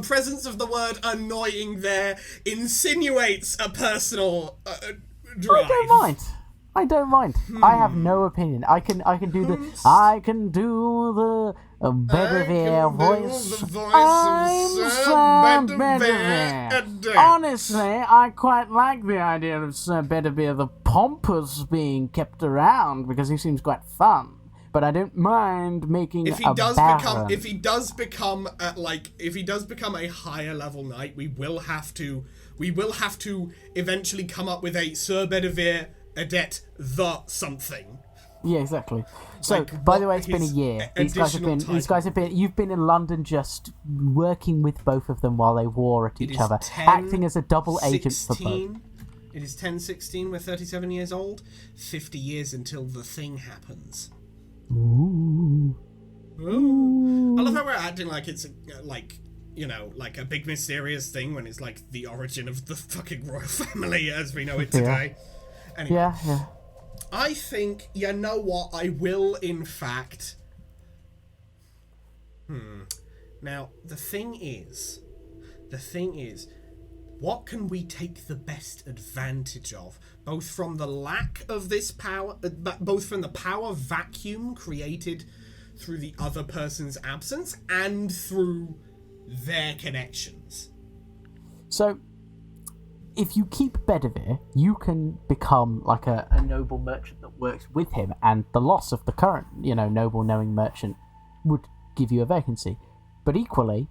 presence of the word annoying there insinuates a personal drive. I don't mind. I have no opinion. I can do the Bedivere voice. I'm Sir Bedivere. Honestly, I quite like the idea of Sir Bedivere the pompous being kept around because he seems quite fun. But I don't mind making if he does become a higher level knight, we will have to eventually come up with a Sir Bedivere Adet the something. Yeah, exactly. So, by the way, it's been a year. These guys have been. You've been in London, just working with both of them while they war at each other, acting as a double agent for both. It is 10/16. We're 37 years old. 50 years until the thing happens. Ooh. I love how we're acting like it's like a big mysterious thing when it's like the origin of the fucking royal family as we know it today. Anyway, Yeah. I think, you know what, I will in fact... Now, the thing is, what can we take the best advantage of? Both from the lack of this power, both from the power vacuum created through the other person's absence and through their connections. So, if you keep Bedivere, you can become like a noble merchant that works with him, and the loss of the current, noble knowing merchant would give you a vacancy. But equally,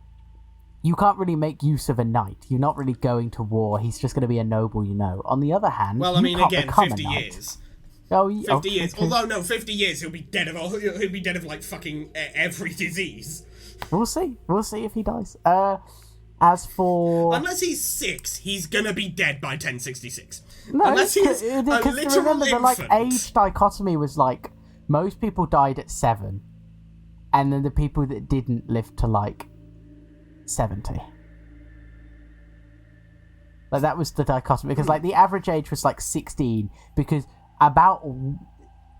you can't really make use of a knight. You're not really going to war. He's just going to be a noble, On the other hand, well, I mean, again, 50 years. 50 years. Although, no, 50 years, he'll be dead of like fucking every disease. We'll see if he dies. As for... Unless he's 6, he's gonna be dead by 1066. No, unless he's a literal remember infant. The age dichotomy was like, most people died at 7, and then the people that didn't live to 70. That was the dichotomy, because the average age was 16, because about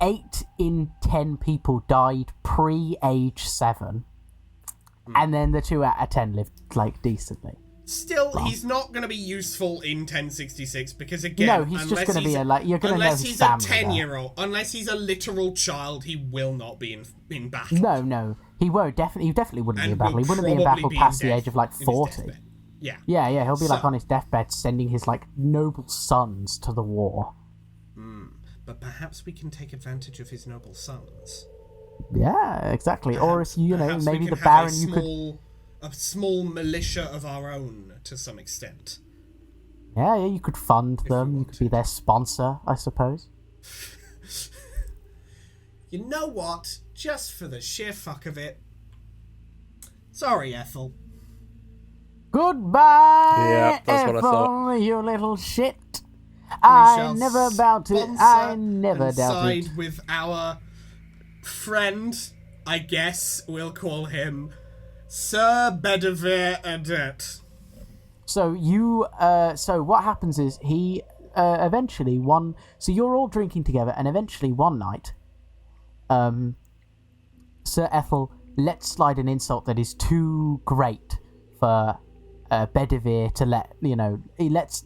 8 in 10 people died pre-age 7. And then the 2 out of 10 lived decently. Still, he's not going to be useful in 1066 because again, no, he's just going to be you're going to know his family. Unless he's a 10-year-old, unless he's a literal child, he will not be in battle. No, he won't. He definitely wouldn't be in battle. He wouldn't be in battle past the age of 40. Yeah. Yeah. He'll be on his deathbed, sending his noble sons to the war. But perhaps we can take advantage of his noble sons. Yeah, exactly. Perhaps, or if maybe the Baron could a small militia of our own to some extent. Yeah, you could fund them. You could be their sponsor, I suppose. You know what? Just for the sheer fuck of it. Sorry, Ethel. Goodbye, Yeah, that's what I Ethel, thought. you little shit. I never doubted. Side with our friend, I guess we'll call him Sir Bedivere Adet. So so what happens is he eventually so you're all drinking together, and eventually one night, Sir Ethel lets slide an insult that is too great for Bedivere to let, he lets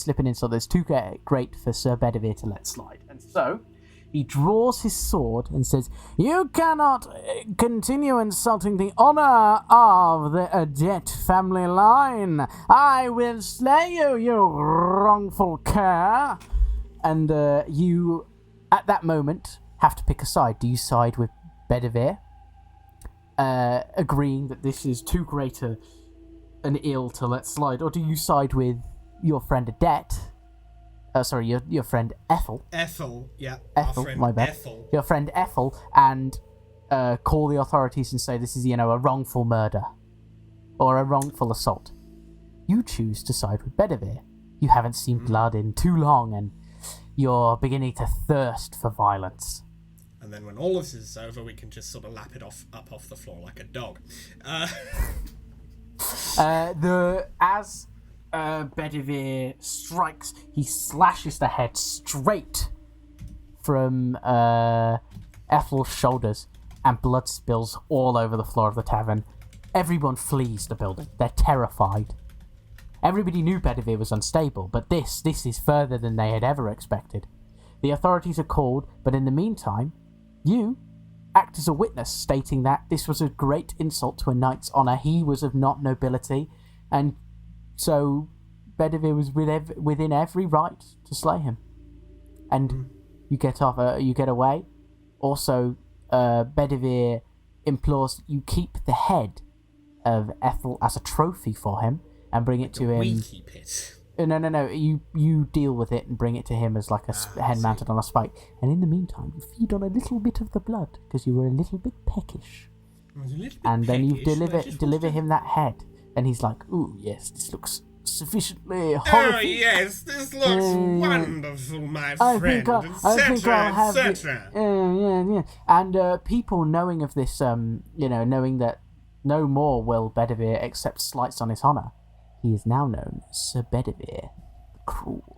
slip an insult that's too great for Sir Bedivere to let slide, and so he draws his sword and says, "You cannot continue insulting the honor of the Adet family line. I will slay you, you wrongful cur." And you, at that moment, have to pick a side. Do you side with Bedivere, agreeing that this is too great an ill to let slide, or do you side with your friend Adet? Sorry, your friend Ethel. Ethel, yeah. Ethel, my bad. Ethel. Your friend Ethel, and call the authorities and say this is, a wrongful murder or a wrongful assault. You choose to side with Bedivere. You haven't seen blood in too long, and you're beginning to thirst for violence. And then when all of this is over, we can just sort of lap it up off the floor like a dog. As Bedivere strikes, he slashes the head straight from Ethel's shoulders, and blood spills all over the floor of the tavern. Everyone flees the building. They're terrified. Everybody knew Bedivere was unstable, but this is further than they had ever expected. The authorities are called, but in the meantime, you act as a witness, stating that this was a great insult to a knight's honour. He was of not nobility, and so Bedivere was within every right to slay him. And you get away. Also, Bedivere implores that you keep the head of Ethel as a trophy for him and bring it to him. We keep it. No. You deal with it and bring it to him as like a head mounted on a spike. And in the meantime, you feed on a little bit of the blood because you were a little bit peckish. And then you deliver him that head, and he's like, "Ooh, yes, this looks sufficiently horrific. Oh yes, this looks wonderful, my I friend, think I'll have it. etc. Yeah. And people knowing of this, knowing that no more will Bedivere accept slights on his honour, he is now known as Sir Bedivere the Cruel.